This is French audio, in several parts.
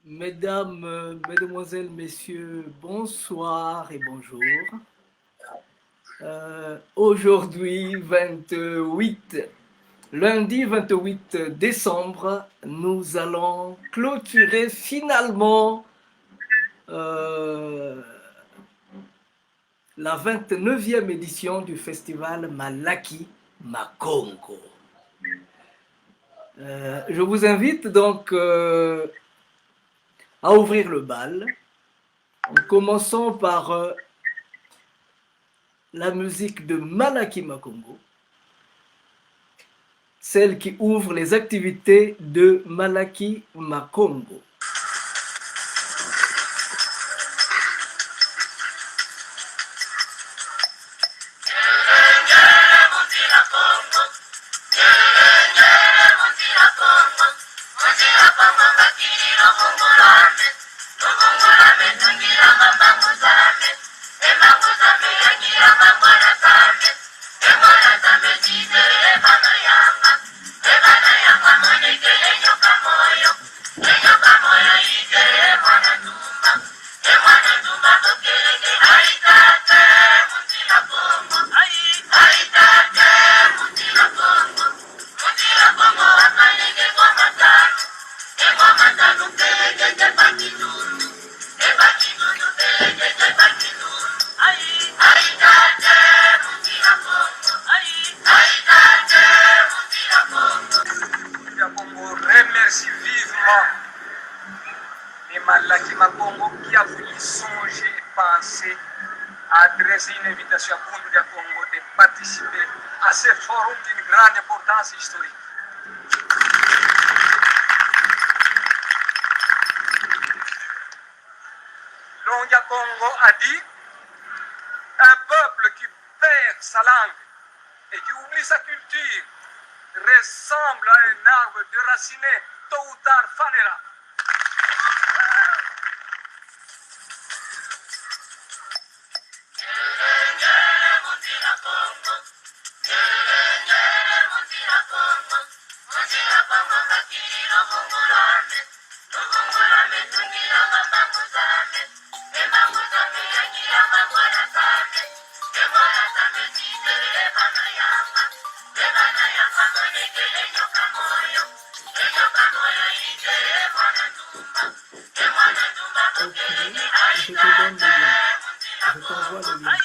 Mesdames, Mesdemoiselles, Messieurs, bonsoir et bonjour. Aujourd'hui, lundi 28 décembre, nous allons clôturer finalement la 29e édition du festival Malaki Makongo. Je vous invite donc à ouvrir le bal en commençant par la musique de Malaki Makongo, celle qui ouvre les activités de Malaki Makongo. Malaki Makongo qui a voulu songer et penser à adresser une invitation à Bundu de Congo de participer à ce forum d'une grande importance historique. Longia Congo a dit un peuple qui perd sa langue et qui oublie sa culture ressemble à un arbre déraciné, tôt ou tard fanera. Je te donne le lien. Je t'envoie le lien.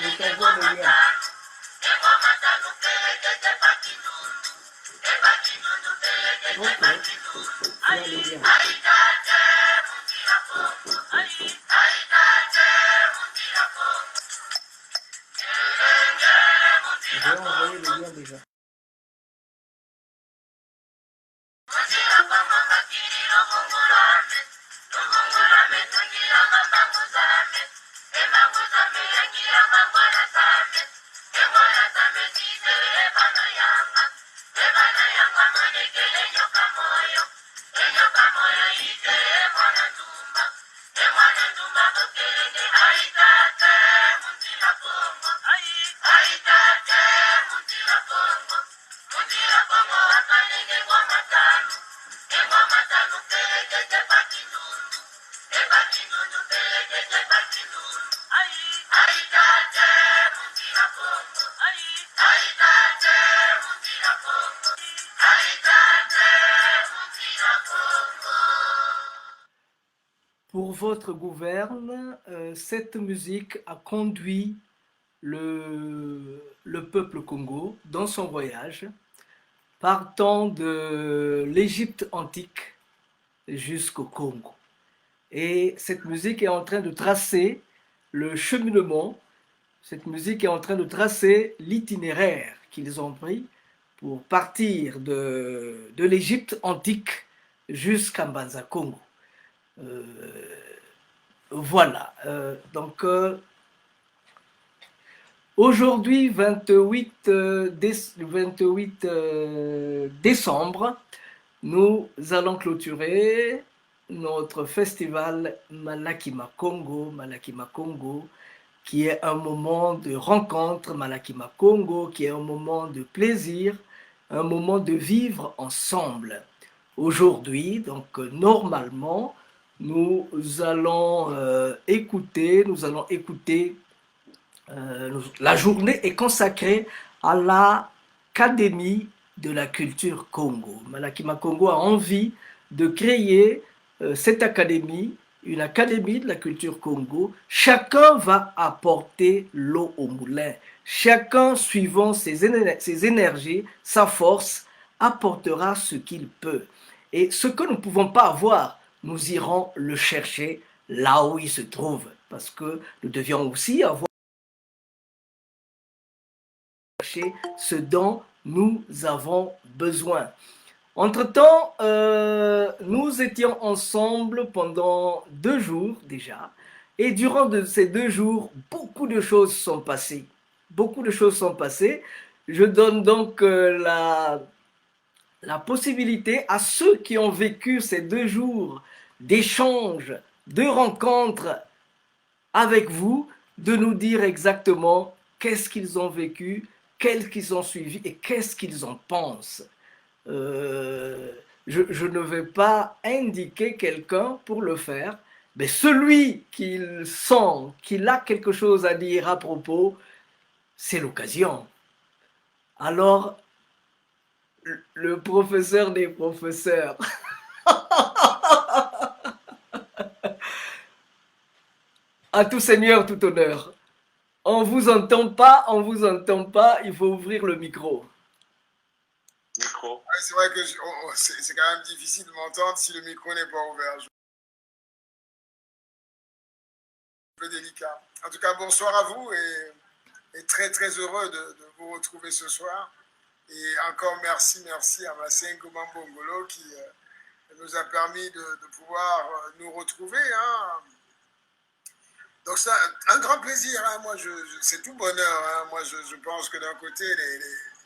Je t'envoie le lien. Ok, tu as le lien. J'ai envoyé le lien déjà. Pour votre gouverne, cette musique a conduit le peuple Congo dans son voyage, partant de l'Égypte antique jusqu'au Congo. Et cette musique est en train de tracer le cheminement, cette musique est en train de tracer l'itinéraire qu'ils ont pris pour partir de l'Égypte antique jusqu'à Mbanza Congo. Euh, voilà. Aujourd'hui, 28 décembre, nous allons clôturer notre festival Malakima Congo, qui est un moment de rencontre, Malakima Congo, qui est un moment de plaisir, un moment de vivre ensemble. Aujourd'hui, donc normalement, nous allons écouter, la journée est consacrée à l'Académie de la culture Congo. Malakima Congo a envie de créer cette académie, une académie de la culture Congo. Chacun va apporter l'eau au moulin. Chacun, suivant ses énergies, sa force, apportera ce qu'il peut. Et ce que nous ne pouvons pas avoir, nous irons le chercher là où il se trouve. Parce que nous devions aussi avoir ce dont nous avons besoin. Entre-temps, nous étions ensemble pendant 2 jours déjà, et durant ces 2 jours, beaucoup de choses sont passées. Beaucoup de choses sont passées. Je donne donc la possibilité à ceux qui ont vécu ces 2 jours d'échanges, de rencontres avec vous, de nous dire exactement qu'est-ce qu'ils ont vécu, qu'est-ce qu'ils ont suivi et qu'est-ce qu'ils en pensent. Je ne vais pas indiquer quelqu'un pour le faire, mais celui qui sent qu'il a quelque chose à dire à propos, c'est l'occasion. Alors, le professeur des professeurs, à tout seigneur, tout honneur. On vous entend pas, il faut ouvrir le micro. Ouais, c'est vrai que c'est quand même difficile de m'entendre si le micro n'est pas ouvert. Un peu délicat. En tout cas, bonsoir à vous et très très heureux de vous retrouver ce soir. Et encore merci à Masengo Mambongolo qui nous a permis de pouvoir nous retrouver. Hein. Donc c'est un grand plaisir. Hein. Moi, c'est tout bonheur. Hein. Moi, je pense que d'un côté,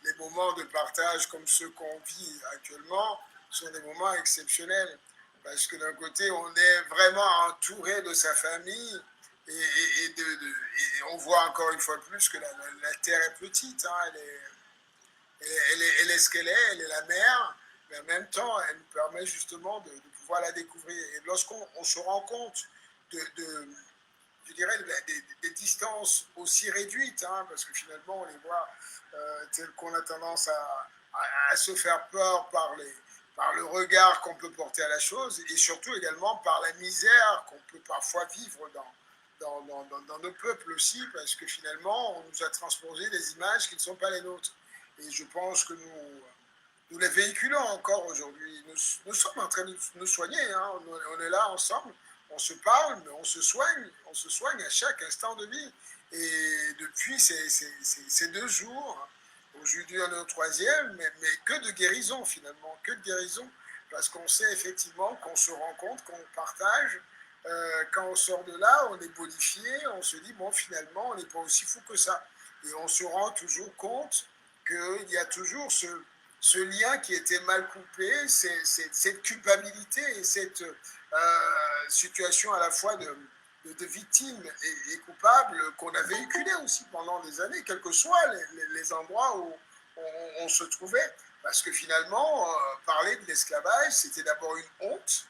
les moments de partage comme ceux qu'on vit actuellement sont des moments exceptionnels. Parce que d'un côté, on est vraiment entouré de sa famille et on voit encore une fois plus que la Terre est petite. Hein. Elle est ce qu'elle est, elle est la mer, mais en même temps, elle nous permet justement de pouvoir la découvrir. Et lorsqu'on se rend compte je dirais, des distances aussi réduites, hein, parce que finalement, on les voit telles qu'on a tendance à se faire peur par le regard qu'on peut porter à la chose, et surtout également par la misère qu'on peut parfois vivre dans nos peuples aussi, parce que finalement, on nous a transposé des images qui ne sont pas les nôtres. Et je pense que nous les véhiculons encore aujourd'hui. Nous sommes en train de nous soigner, hein, on est là ensemble. On se parle, mais on se soigne à chaque instant de vie. Et depuis ces 2 jours, aujourd'hui on est au 3e, mais que de guérison finalement, que de guérison, parce qu'on sait effectivement qu'on se rencontre, qu'on partage, quand on sort de là, on est bonifié, on se dit, bon finalement, on n'est pas aussi fou que ça. Et on se rend toujours compte qu'il y a toujours ce lien qui était mal coupé, cette culpabilité et cette situation à la fois de victime et coupable qu'on a véhiculé aussi pendant des années, quels que soient les endroits où on se trouvait. Parce que finalement, parler de l'esclavage, c'était d'abord une honte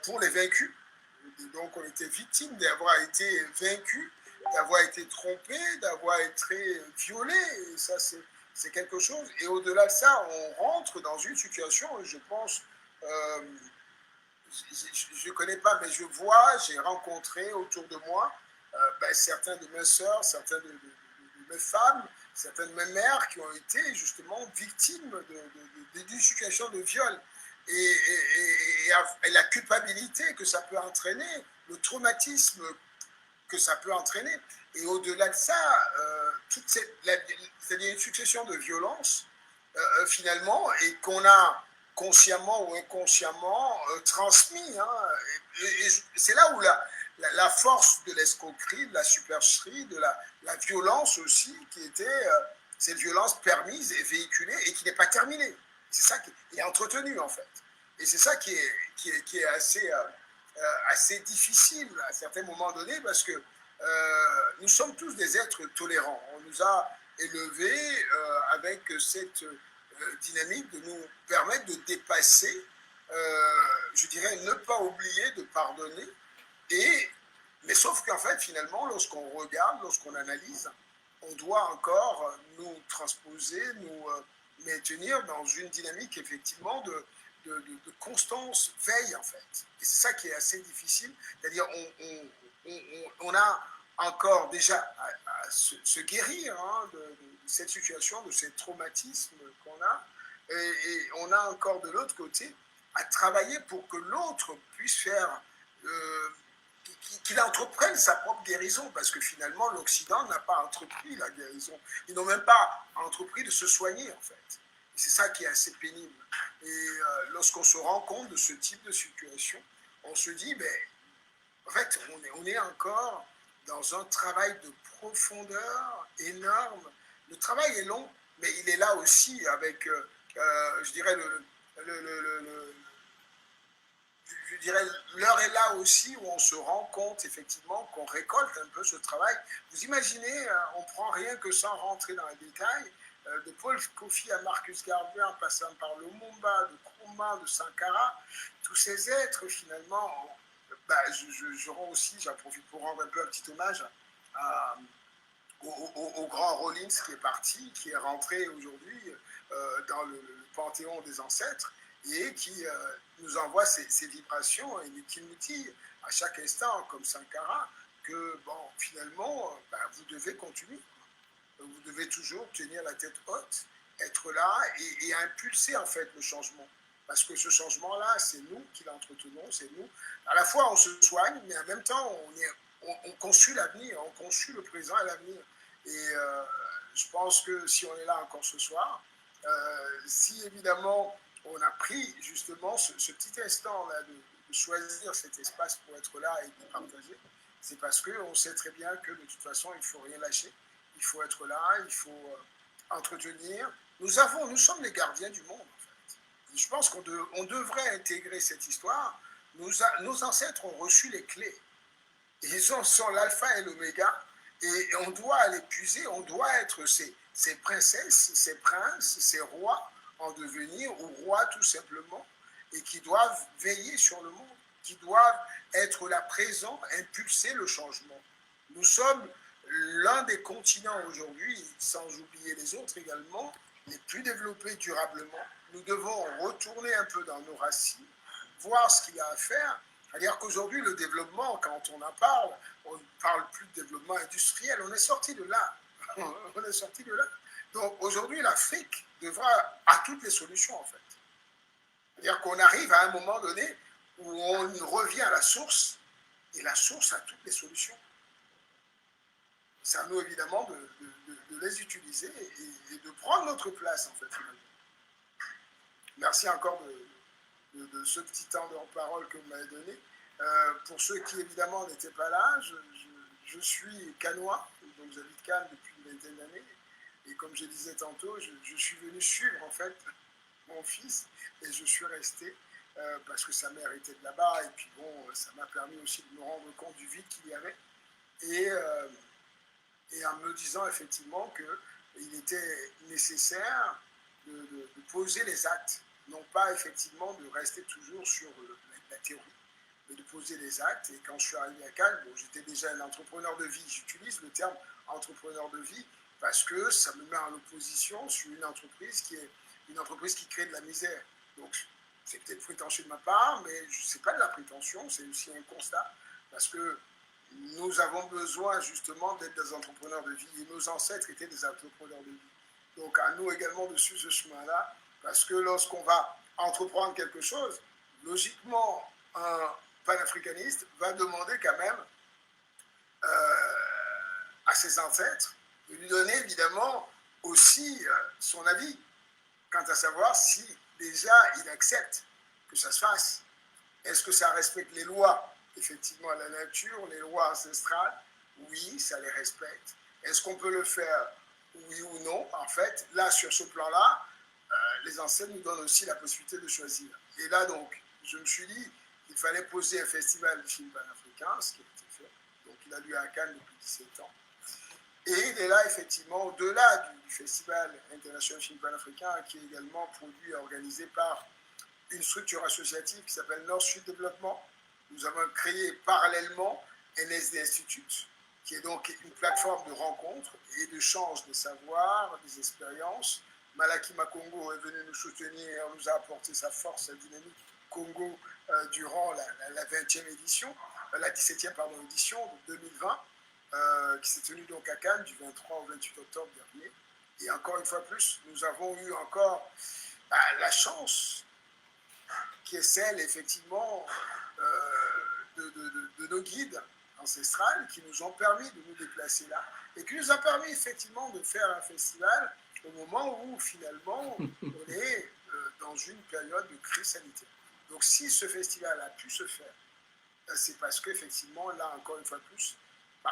pour les vaincus. Et donc on était victime d'avoir été vaincu, d'avoir été trompé, d'avoir été violé. Et ça, c'est quelque chose. Et au-delà de ça, on rentre dans une situation, je pense, je ne connais pas, mais je vois, j'ai rencontré autour de moi certains de mes sœurs, certaines de mes femmes, certaines de mes mères qui ont été justement victimes d'une situation de viol. et la culpabilité que ça peut entraîner, le traumatisme que ça peut entraîner. Et au-delà de ça, c'est-à-dire une succession de violences, finalement, et qu'on a consciemment ou inconsciemment transmis. Hein, et c'est là où la force de l'escroquerie, de la supercherie, de la violence aussi, qui était cette violence permise et véhiculée et qui n'est pas terminée. C'est ça qui est entretenu, en fait. Et c'est ça qui est assez difficile à certains moments donnés, parce que nous sommes tous des êtres tolérants. On nous a élevés avec cette dynamique de nous permettre de dépasser, je dirais, ne pas oublier de pardonner. Mais sauf qu'en fait, finalement, lorsqu'on regarde, lorsqu'on analyse, on doit encore nous transposer, nous maintenir dans une dynamique, effectivement, de constance, veille, en fait. Et c'est ça qui est assez difficile. C'est-à-dire, on a encore déjà à se guérir hein, de cette situation, de ces traumatismes qu'on a. Et on a encore de l'autre côté à travailler pour que l'autre puisse faire... qu'il entreprenne sa propre guérison, parce que finalement l'Occident n'a pas entrepris la guérison. Ils n'ont même pas entrepris de se soigner, en fait. Et c'est ça qui est assez pénible. Et lorsqu'on se rend compte de ce type de situation, on se dit, ben, en fait, on est encore dans un travail de profondeur énorme. Le travail est long, mais il est là aussi avec, je dirais, je dirais, l'heure est là aussi où on se rend compte effectivement qu'on récolte un peu ce travail. Vous imaginez, on prend rien que sans rentrer dans les détails, de Paul Kofi à Marcus Garvey, en passant par Lumumba, de Nkrumah, de Sankara, tous ces êtres finalement, j'en profite pour rendre un peu un petit hommage au grand Rollins qui est parti, qui est rentré aujourd'hui dans le panthéon des ancêtres, et qui nous envoie ces vibrations et qui nous dit à chaque instant, comme Sankara, que bon, finalement, vous devez continuer. Vous devez toujours tenir la tête haute, être là et impulser en fait le changement. Parce que ce changement-là, c'est nous qui l'entretenons, c'est nous. À la fois, on se soigne, mais en même temps, on conçut l'avenir, on conçut le présent et l'avenir. Et je pense que si on est là encore ce soir, si évidemment on a pris justement ce petit instant-là de choisir cet espace pour être là et de partager, c'est parce qu'on sait très bien que de toute façon, il ne faut rien lâcher. Il faut être là, il faut entretenir. Nous sommes les gardiens du monde, en fait. Et je pense qu'on devrait intégrer cette histoire. Nos ancêtres ont reçu les clés. Et ils sont l'alpha et l'oméga. Et on doit les puiser, on doit être ces princesses, ces princes, ces rois en devenir, ou rois tout simplement, et qui doivent veiller sur le monde, qui doivent être là présents, impulser le changement. Nous sommes l'un des continents aujourd'hui, sans oublier les autres également, les plus développés durablement. Nous devons retourner un peu dans nos racines, voir ce qu'il y a à faire. C'est-à-dire qu'aujourd'hui, le développement, quand on en parle, on ne parle plus de développement industriel, on est sorti de là. On est sorti de là. Donc aujourd'hui, l'Afrique a toutes les solutions en fait. C'est-à-dire qu'on arrive à un moment donné où on revient à la source, et la source a toutes les solutions. C'est à nous évidemment de les utiliser et de prendre notre place en fait. Merci encore de ce petit temps de parole que vous m'avez donné. Pour ceux qui évidemment n'étaient pas là, je suis cannois, donc j'habite Cannes depuis une vingtaine d'années. Et comme je disais tantôt, je suis venu suivre en fait mon fils et je suis resté parce que sa mère était de là-bas et puis bon, ça m'a permis aussi de me rendre compte du vide qu'il y avait et en me disant effectivement qu'il était nécessaire de poser les actes, non pas effectivement de rester toujours sur la théorie, mais de poser les actes. Et quand je suis arrivé à Cannes, bon, j'étais déjà un entrepreneur de vie, j'utilise le terme entrepreneur de vie, parce que ça me met en opposition sur une entreprise qui crée de la misère. Donc, c'est peut-être prétentieux de ma part, mais ce n'est pas de la prétention, c'est aussi un constat, parce que nous avons besoin justement d'être des entrepreneurs de vie, et nos ancêtres étaient des entrepreneurs de vie. Donc, à nous également de suivre ce chemin-là, parce que lorsqu'on va entreprendre quelque chose, logiquement, un panafricaniste va demander quand même à ses ancêtres de lui donner évidemment aussi son avis quant à savoir si déjà il accepte que ça se fasse. Est-ce que ça respecte les lois, effectivement, la nature, les lois ancestrales? Oui, ça les respecte. Est-ce qu'on peut le faire? Oui ou non? En fait, là, sur ce plan-là, les ancêtres nous donnent aussi la possibilité de choisir. Et là, donc, je me suis dit qu'il fallait poser un festival de films panafricains, ce qui a été fait. Donc, il a lieu à Cannes depuis 17 ans. Et il est là, effectivement, au-delà du Festival international film panafricain, qui est également produit et organisé par une structure associative qui s'appelle Nord-Sud Développement. Nous avons créé parallèlement NSD Institute, qui est donc une plateforme de rencontres et d'échanges des savoirs, des expériences. Malaki Makongo est venu nous soutenir, nous a apporté sa force, sa dynamique Congo durant la 20e édition, la 17e pardon, édition de 2020, qui s'est tenue donc à Cannes du 23 au 28 octobre dernier. Et encore une fois plus, nous avons eu encore la chance qui est celle effectivement de nos guides ancestrales qui nous ont permis de nous déplacer là et qui nous a permis effectivement de faire un festival au moment où finalement on est dans une période de crise sanitaire. Donc si ce festival a pu se faire, c'est parce qu'effectivement là encore une fois plus,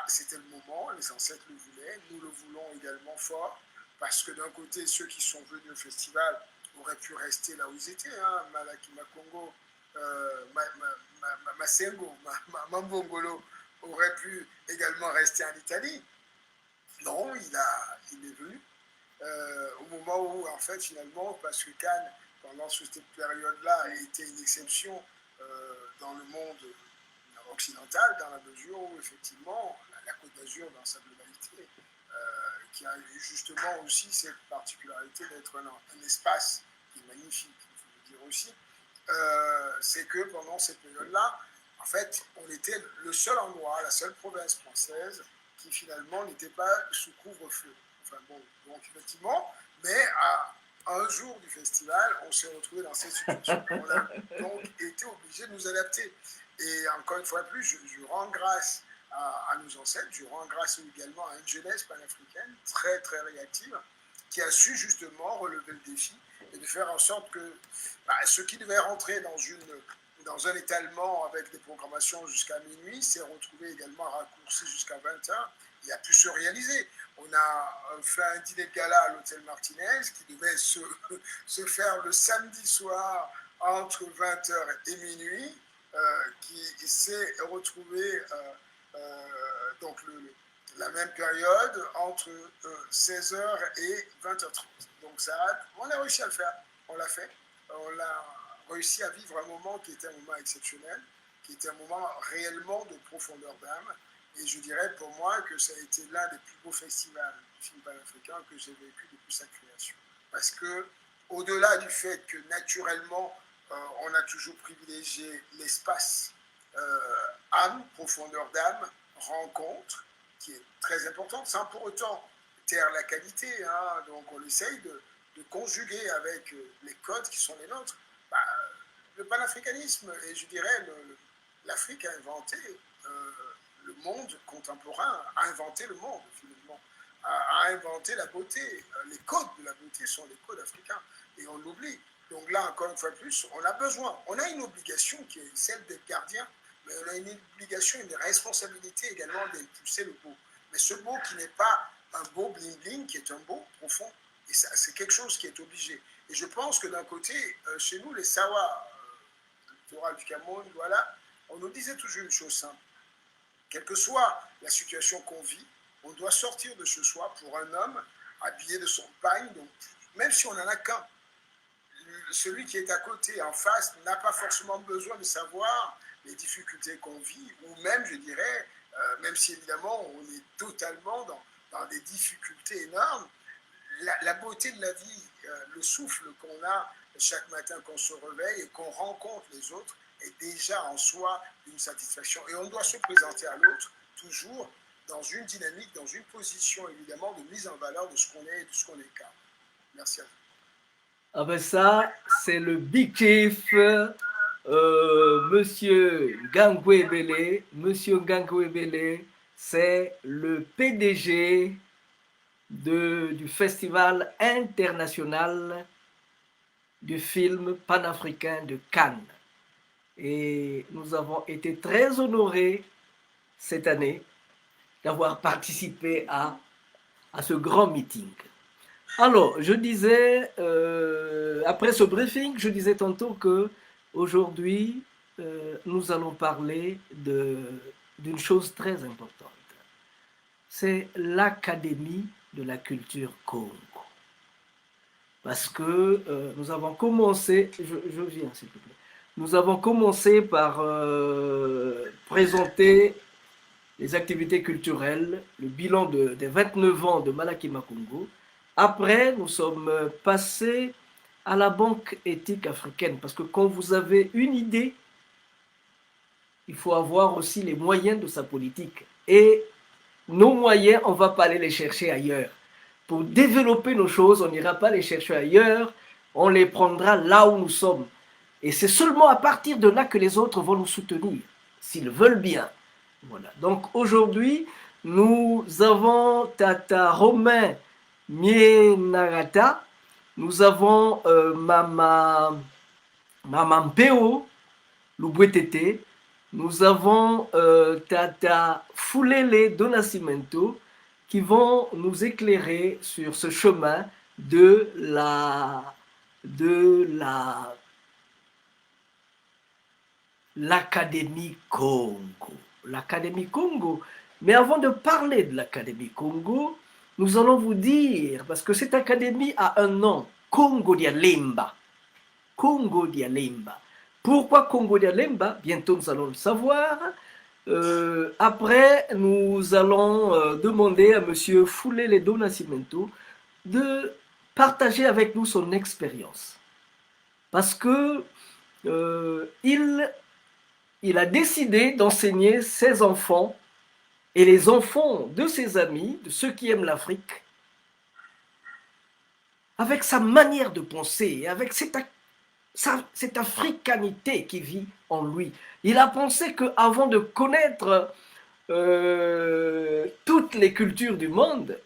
c'était le moment, les ancêtres le voulaient, nous le voulons également fort, parce que d'un côté ceux qui sont venus au festival auraient pu rester là où ils étaient, hein. Malaki Makongo, Masengo, Mambongolo aurait pu également rester en Italie. Non, il est venu au moment où, en fait, finalement, parce que Cannes, pendant cette période-là, était une exception dans le monde occidental, dans la mesure où, effectivement, la Côte d'Azur, dans sa globalité, qui a justement aussi cette particularité d'être un espace qui est magnifique, il faut le dire aussi, c'est que pendant cette période-là, en fait, on était le seul endroit, la seule province française qui finalement n'était pas sous couvre-feu. Enfin bon, donc effectivement, mais à un jour du festival, on s'est retrouvé dans cette situation. On a donc été obligé de nous adapter. Et encore une fois de plus, je rends grâce à nos ancêtres, je rends grâce également à une jeunesse panafricaine très très réactive qui a su justement relever le défi et de faire en sorte que ce qui devait rentrer dans un étalement avec des programmations jusqu'à minuit s'est retrouvé également raccourci jusqu'à 20h et a pu se réaliser. On a fait un dîner de gala à l'hôtel Martinez qui devait se faire le samedi soir entre 20h et minuit, qui s'est retrouvé donc la même période entre 16h et 20h30. Donc ça, on a réussi à le faire, on l'a fait, on a réussi à vivre un moment qui était un moment exceptionnel, qui était un moment réellement de profondeur d'âme. Et je dirais pour moi que ça a été l'un des plus beaux festivals de film panafricain que j'ai vécu depuis sa création. Parce que, au-delà du fait que naturellement, on a toujours privilégié l'espace âme, profondeur d'âme, rencontre, qui est très importante, sans pour autant taire la qualité. Hein. Donc on essaye de conjuguer avec les codes qui sont les nôtres. Le panafricanisme, et je dirais l'Afrique a inventé le monde contemporain, a inventé le monde finalement, a inventé la beauté. Les codes de la beauté sont les codes africains et on l'oublie. Donc là, encore une fois de plus, on a besoin, on a une obligation qui est celle d'être gardien, mais on a une obligation, une responsabilité également d'impulser le beau. Mais ce beau qui n'est pas un beau bling-bling, qui est un beau profond. Et ça, c'est quelque chose qui est obligé. Et je pense que d'un côté, chez nous, les Sawa, le littoral du Cameroun, voilà, on nous disait toujours une chose simple. Quelle que soit la situation qu'on vit, on doit sortir de ce soi pour un homme habillé de son pagne, donc même si on n'en a qu'un. Celui qui est à côté, en face, n'a pas forcément besoin de savoir les difficultés qu'on vit, ou même, je dirais, même si évidemment on est totalement dans des difficultés énormes, la beauté de la vie, le souffle qu'on a chaque matin qu'on se réveille et qu'on rencontre les autres est déjà en soi une satisfaction. Et on doit se présenter à l'autre toujours dans une dynamique, dans une position évidemment de mise en valeur de ce qu'on est et de ce qu'on est capable. Merci à vous. Ah ben ça, c'est le Big Chief, Monsieur Gangwe Bele. Monsieur Gangwe Bele, c'est le PDG du Festival international du film panafricain de Cannes. Et nous avons été très honorés cette année d'avoir participé à ce grand meeting. Alors, je disais, après ce briefing, je disais tantôt que aujourd'hui, nous allons parler d'une chose très importante. C'est l'Académie de la culture Congo. Parce que nous avons commencé, je viens s'il te plaît, nous avons commencé par présenter les activités culturelles, le bilan des 29 ans de Malakima Congo. Après, nous sommes passés à la Banque éthique africaine, parce que quand vous avez une idée, il faut avoir aussi les moyens de sa politique. Et nos moyens, on ne va pas aller les chercher ailleurs. Pour développer nos choses, on n'ira pas les chercher ailleurs, on les prendra là où nous sommes. Et c'est seulement à partir de là que les autres vont nous soutenir, s'ils veulent bien. Voilà. Donc aujourd'hui, nous avons Tata Romain Mienagata, nous avons Mama Mpeo Lubwetete, nous avons Tata Fulele Donacimento qui vont nous éclairer sur ce chemin de l'Académie Congo. L'Académie Congo. Mais avant de parler de l'Académie Congo, nous allons vous dire, parce que cette académie a un nom, Congo Dialemba. Congo Dialemba. Pourquoi Congo Dialemba? Bientôt nous allons le savoir. Après, nous allons demander à M. Fulele Donacimento de partager avec nous son expérience. Parce que il a décidé d'enseigner ses enfants et les enfants de ses amis, de ceux qui aiment l'Afrique, avec sa manière de penser, avec cette africanité qui vit en lui. Il a pensé qu'avant de connaître toutes les cultures du monde,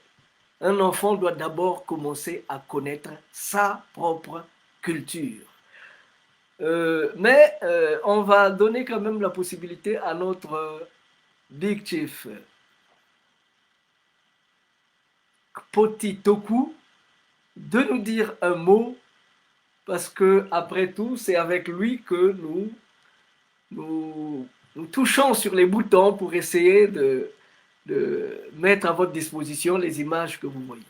un enfant doit d'abord commencer à connaître sa propre culture. Mais on va donner quand même la possibilité à notre Big Chief Potitoku de nous dire un mot, parce que après tout, c'est avec lui que nous touchons sur les boutons pour essayer de mettre à votre disposition les images que vous voyez.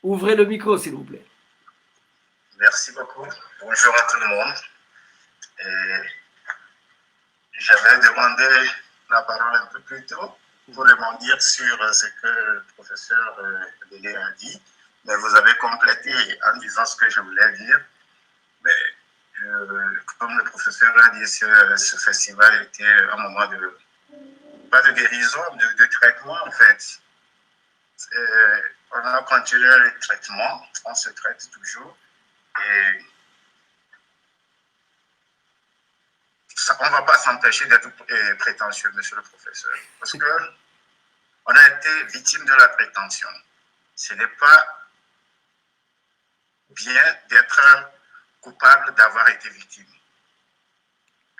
Ouvrez le micro, s'il vous plaît. Merci beaucoup. Bonjour à tout le monde. J'avais demandé la parole un peu plus tôt pour rebondir sur ce que le professeur Bélé a dit, mais vous avez complété en disant ce que je voulais dire. Mais comme le professeur a dit, ce festival était un moment pas de guérison, de traitement en fait. On a continué le traitement, on se traite toujours. Et on ne va pas s'empêcher d'être prétentieux, monsieur le professeur, parce qu'on a été victime de la prétention. Ce n'est pas bien d'être coupable d'avoir été victime.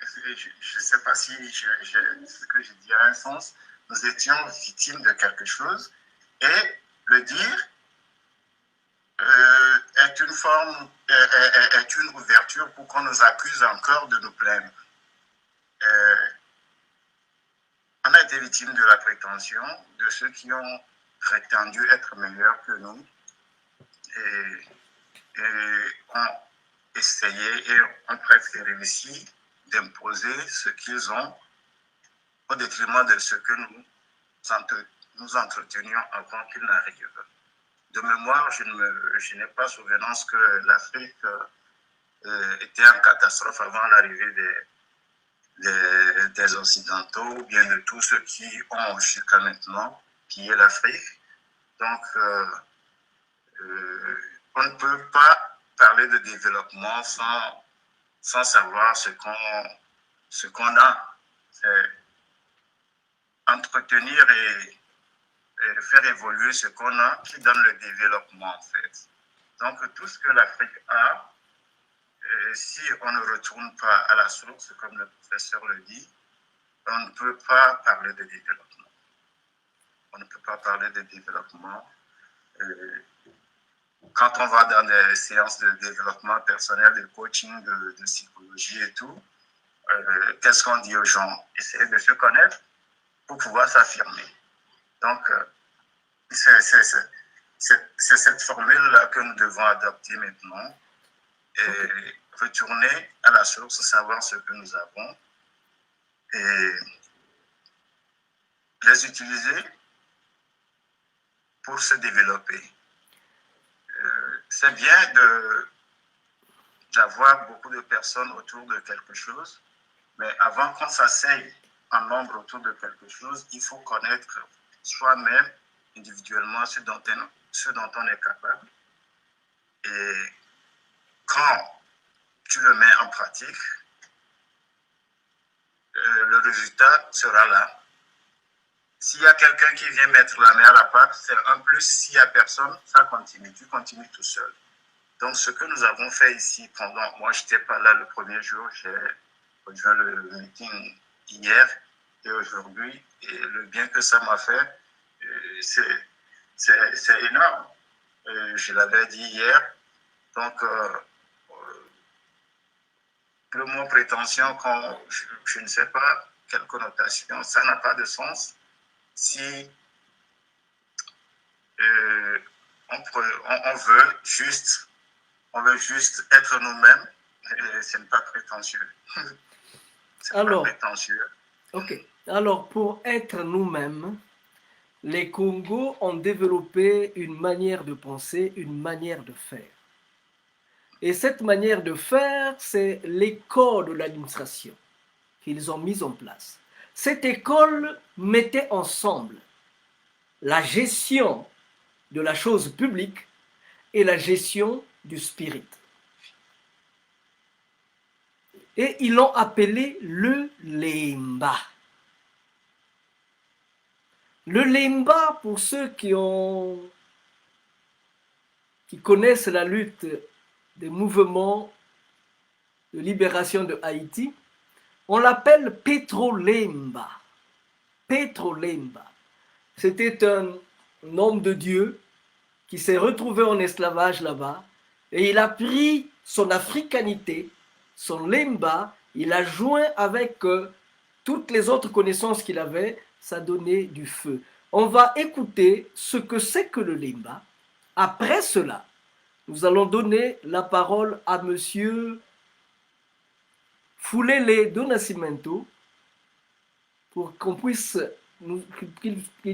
Je ne sais pas si ce que je dis a un sens. Nous étions victimes de quelque chose et le dire est une ouverture pour qu'on nous accuse encore de nous plaindre. On a été victime de la prétention de ceux qui ont prétendu être meilleurs que nous et ont essayé et ont presque réussi d'imposer ce qu'ils ont au détriment de ce que nous entretenions avant qu'ils n'arrivent. De mémoire, je n'ai pas souvenance que l'Afrique était en catastrophe avant l'arrivée des Occidentaux ou bien de tous ceux qui ont jusqu'à maintenant pillé l'Afrique. Donc, on ne peut pas parler de développement sans savoir ce qu'on a. C'est entretenir et faire évoluer ce qu'on a qui donne le développement, en fait. Donc, tout ce que l'Afrique a, si on ne retourne pas à la source, comme le professeur le dit, on ne peut pas parler de développement. On ne peut pas parler de développement. Quand on va dans des séances de développement personnel, de coaching, de psychologie et tout, qu'est-ce qu'on dit aux gens? Essayer de se connaître pour pouvoir s'affirmer. Donc, c'est cette formule-là que nous devons adopter maintenant et retourner à la source, savoir ce que nous avons et les utiliser pour se développer. C'est bien d'avoir beaucoup de personnes autour de quelque chose, mais avant qu'on s'asseye en nombre autour de quelque chose, il faut connaître soi-même individuellement ce dont on est capable. Et quand tu le mets en pratique, le résultat sera là. S'il y a quelqu'un qui vient mettre la main à la pâte, c'est un plus. S'il n'y a personne, ça continue. Tu continues tout seul. Donc, ce que nous avons fait ici moi, je n'étais pas là le premier jour, j'ai rejoint le meeting hier et aujourd'hui, et le bien que ça m'a fait, c'est énorme. Je l'avais dit hier. Donc, le mot prétention, je ne sais pas quelle connotation, ça n'a pas de sens si on veut juste être nous-mêmes, ce n'est pas prétentieux. Alors, pas prétentieux. Ok. Alors, pour être nous-mêmes, les Congos ont développé une manière de penser, une manière de faire. Et cette manière de faire, c'est l'école de l'administration qu'ils ont mise en place. Cette école mettait ensemble la gestion de la chose publique et la gestion du spirit. Et ils l'ont appelé le Lemba. Le Lemba, pour ceux qui connaissent la lutte des mouvements de libération de Haïti, on l'appelle Petro-Lemba. Petro-Lemba. C'était un homme de Dieu qui s'est retrouvé en esclavage là-bas et il a pris son africanité, son Lemba, il a joint avec toutes les autres connaissances qu'il avait, ça donnait du feu. On va écouter ce que c'est que le Lemba. Après cela, nous allons donner la parole à monsieur Fulele do Nascimento pour qu'il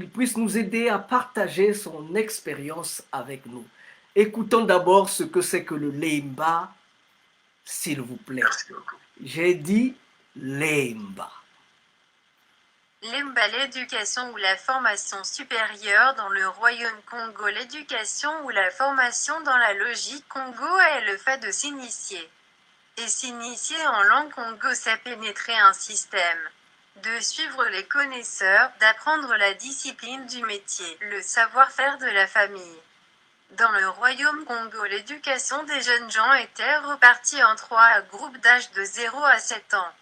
puisse nous aider à partager son expérience avec nous. Écoutons d'abord ce que c'est que le Lemba, s'il vous plaît. J'ai dit Lemba. Lemba, l'éducation ou la formation supérieure dans le royaume Congo. L'éducation ou la formation dans la logique Congo est le fait de s'initier. Et s'initier en langue Congo, c'est pénétrer un système, de suivre les connaisseurs, d'apprendre la discipline du métier, le savoir-faire de la famille. Dans le royaume Congo, l'éducation des jeunes gens était repartie en 3 groupes d'âge de 0 à 7 ans,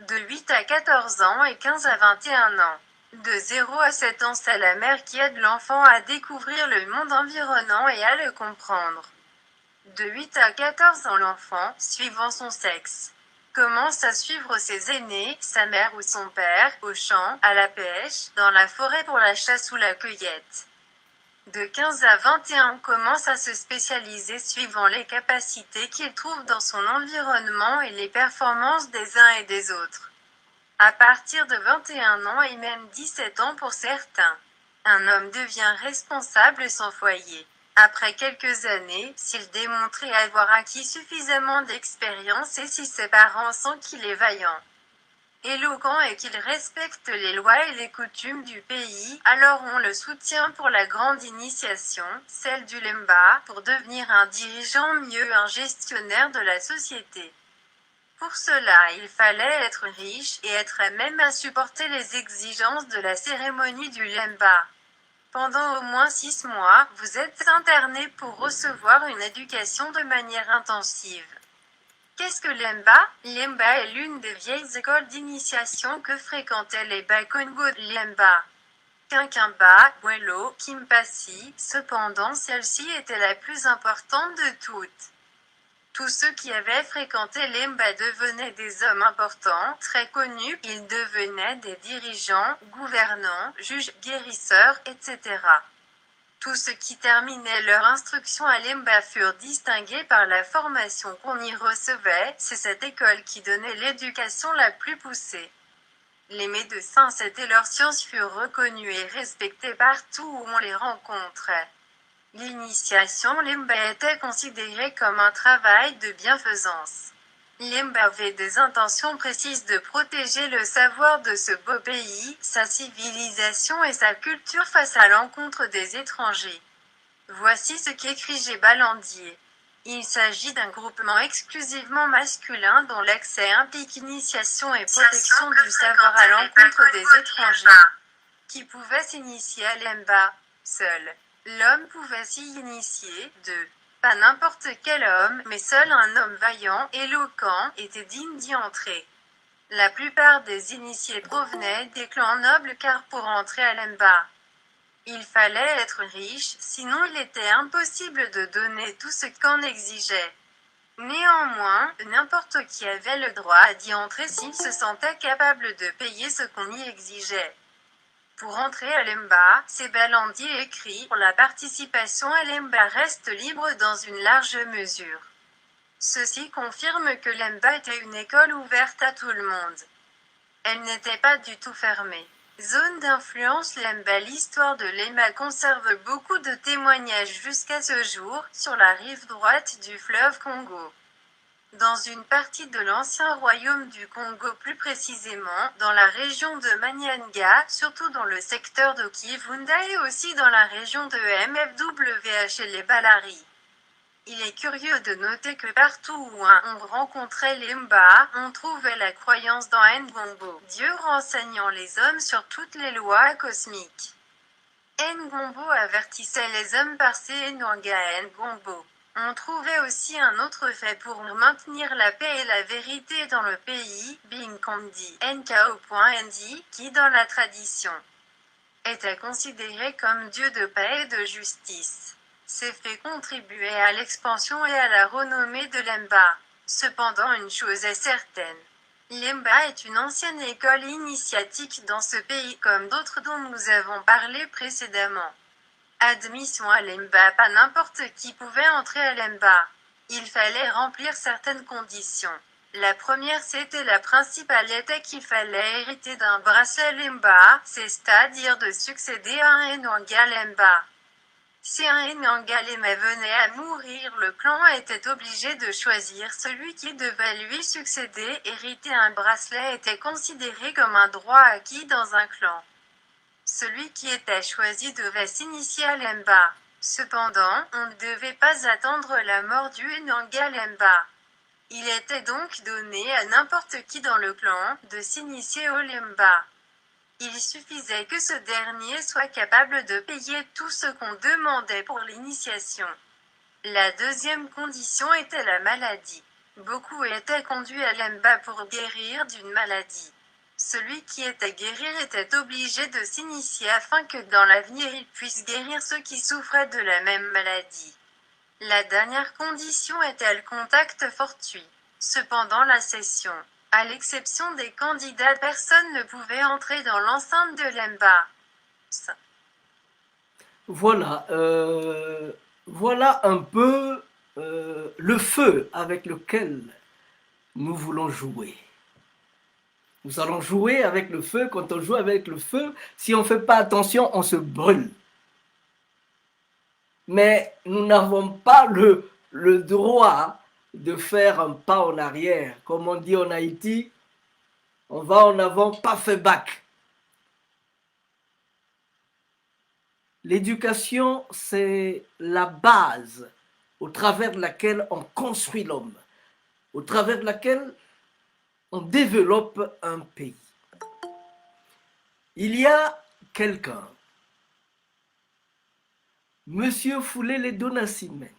de 8 à 14 ans et 15 à 21 ans. De 0 à 7 ans, c'est la mère qui aide l'enfant à découvrir le monde environnant et à le comprendre. De 8 à 14 ans, l'enfant, suivant son sexe, commence à suivre ses aînés, sa mère ou son père, au champ, à la pêche, dans la forêt pour la chasse ou la cueillette. De 15 à 21 ans, commence à se spécialiser suivant les capacités qu'il trouve dans son environnement et les performances des uns et des autres. À partir de 21 ans et même 17 ans pour certains, un homme devient responsable sans foyer. Après quelques années, s'il démontrait avoir acquis suffisamment d'expérience et si ses parents sentent qu'il est vaillant. éloquent et qu'il respecte les lois et les coutumes du pays, alors on le soutient pour la grande initiation, celle du Lemba, pour devenir un dirigeant mieux un gestionnaire de la société. Pour cela il fallait être riche et être à même à supporter les exigences de la cérémonie du Lemba. Pendant au moins 6 mois, vous êtes interné pour recevoir une éducation de manière intensive. Qu'est-ce que l'Emba? L'Emba est l'une des vieilles écoles d'initiation que fréquentaient les Bakongo de l'Emba. Kinkimba, Welo, Kimpasi, cependant celle-ci était la plus importante de toutes. Tous ceux qui avaient fréquenté l'Emba devenaient des hommes importants, très connus, ils devenaient des dirigeants, gouvernants, juges, guérisseurs, etc. Tous ceux qui terminaient leur instruction à l'Emba furent distingués par la formation qu'on y recevait, c'est cette école qui donnait l'éducation la plus poussée. Les médecins et leurs sciences furent reconnus et respectés partout où on les rencontrait. L'initiation Lemba était considérée comme un travail de bienfaisance. Lemba avait des intentions précises de protéger le savoir de ce beau pays, sa civilisation et sa culture face à l'encontre des étrangers. Voici ce qu'écrit Gébalandier. Il s'agit d'un groupement exclusivement masculin dont l'accès implique initiation et protection du savoir à l'encontre des étrangers, qui pouvaient s'initier à Lemba, seul. L'homme pouvait s'y initier, pas n'importe quel homme, mais seul un homme vaillant, éloquent, était digne d'y entrer. La plupart des initiés provenaient des clans nobles car pour entrer à Lemba, il fallait être riche, sinon il était impossible de donner tout ce qu'on exigeait. Néanmoins, n'importe qui avait le droit d'y entrer s'il se sentait capable de payer ce qu'on y exigeait. Pour entrer à l'Emba, Sébalandier écrit, pour la participation à l'Emba reste libre dans une large mesure. Ceci confirme que l'Emba était une école ouverte à tout le monde. Elle n'était pas du tout fermée. Zone d'influence l'Emba. L'histoire de l'Emba conserve beaucoup de témoignages jusqu'à ce jour, sur la rive droite du fleuve Congo. Dans une partie de l'ancien royaume du Congo, plus précisément, dans la région de Manyanga, surtout dans le secteur de Kivunda et aussi dans la région de MFWH et les Balari. Il est curieux de noter que partout où on rencontrait l'Emba, on trouvait la croyance dans Ngombo, Dieu renseignant les hommes sur toutes les lois cosmiques. Ngombo avertissait les hommes par ses Nwanga Ngombo. On trouvait aussi un autre fait pour maintenir la paix et la vérité dans le pays, Binkondi, NKO.ND, qui dans la tradition était considéré comme dieu de paix et de justice. Ces faits contribuaient à l'expansion et à la renommée de l'Emba. Cependant une chose est certaine. L'Emba est une ancienne école initiatique dans ce pays comme d'autres dont nous avons parlé précédemment. Admission à l'Emba. Pas n'importe qui pouvait entrer à l'Emba. Il fallait remplir certaines conditions. La première c'était la principale était qu'il fallait hériter d'un bracelet Lemba, c'est-à-dire de succéder à un Enwanga Lemba. Si un Enwanga Lemba venait à mourir, le clan était obligé de choisir celui qui devait lui succéder. Hériter un bracelet était considéré comme un droit acquis dans un clan. Celui qui était choisi devait s'initier à l'Emba. Cependant, on ne devait pas attendre la mort du Enwanga Lemba. Il était donc donné à n'importe qui dans le clan de s'initier au Lemba. Il suffisait que ce dernier soit capable de payer tout ce qu'on demandait pour l'initiation. La deuxième condition était la maladie. Beaucoup étaient conduits à l'Emba pour guérir d'une maladie. Celui qui était guéri était obligé de s'initier afin que dans l'avenir il puisse guérir ceux qui souffraient de la même maladie. La dernière condition était le contact fortuit. Cependant la session, à l'exception des candidats, personne ne pouvait entrer dans l'enceinte de l'Emba. Voilà, voilà un peu le feu avec lequel nous voulons jouer. Nous allons jouer avec le feu. Quand on joue avec le feu, si on ne fait pas attention, on se brûle. Mais nous n'avons pas le droit de faire un pas en arrière. Comme on dit en Haïti, on va en avant, pas fait bac. L'éducation, c'est la base au travers de laquelle on construit l'homme, au travers de laquelle on développe un pays. Il y a quelqu'un, Monsieur Fulele do Nascimento,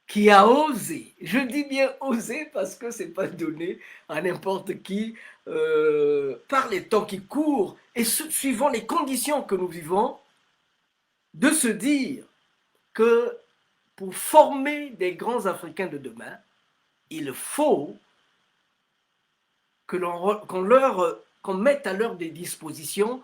qui a osé, je dis bien osé parce que ce n'est pas donné à n'importe qui, par les temps qui courent et suivant les conditions que nous vivons, de se dire que pour former des grands Africains de demain, il faut qu'on mette à leur disposition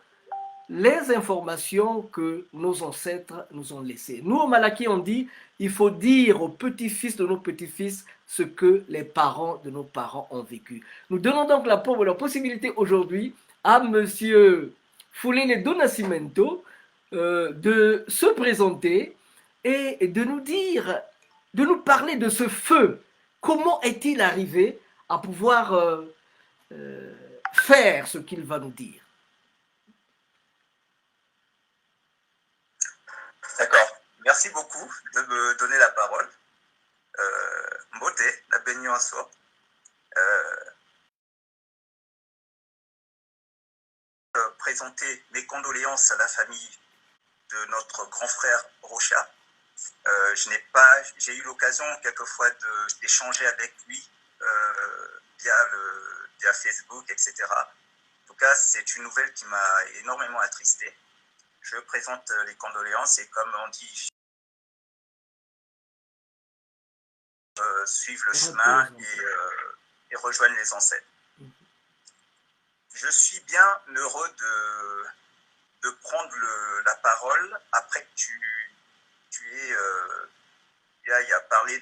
les informations que nos ancêtres nous ont laissées. Nous, au Malaki, on dit, il faut dire aux petits-fils de nos petits-fils ce que les parents de nos parents ont vécu. Nous donnons donc la possibilité aujourd'hui à Monsieur Fulele do Nascimento de se présenter et de nous dire, de nous parler de ce feu. Comment est-il arrivé à pouvoir faire ce qu'il va nous dire? D'accord. Merci beaucoup de me donner la parole. Mbote, la Benyo Asso. Présenter mes condoléances à la famille de notre grand frère Rocha. J'ai eu l'occasion quelquefois d'échanger avec lui via Facebook, etc. En tout cas, c'est une nouvelle qui m'a énormément attristé. Je présente les condoléances et comme on dit, suivre le chemin et rejoindre les ancêtres. Je suis bien heureux de prendre la parole après que tu aies parlé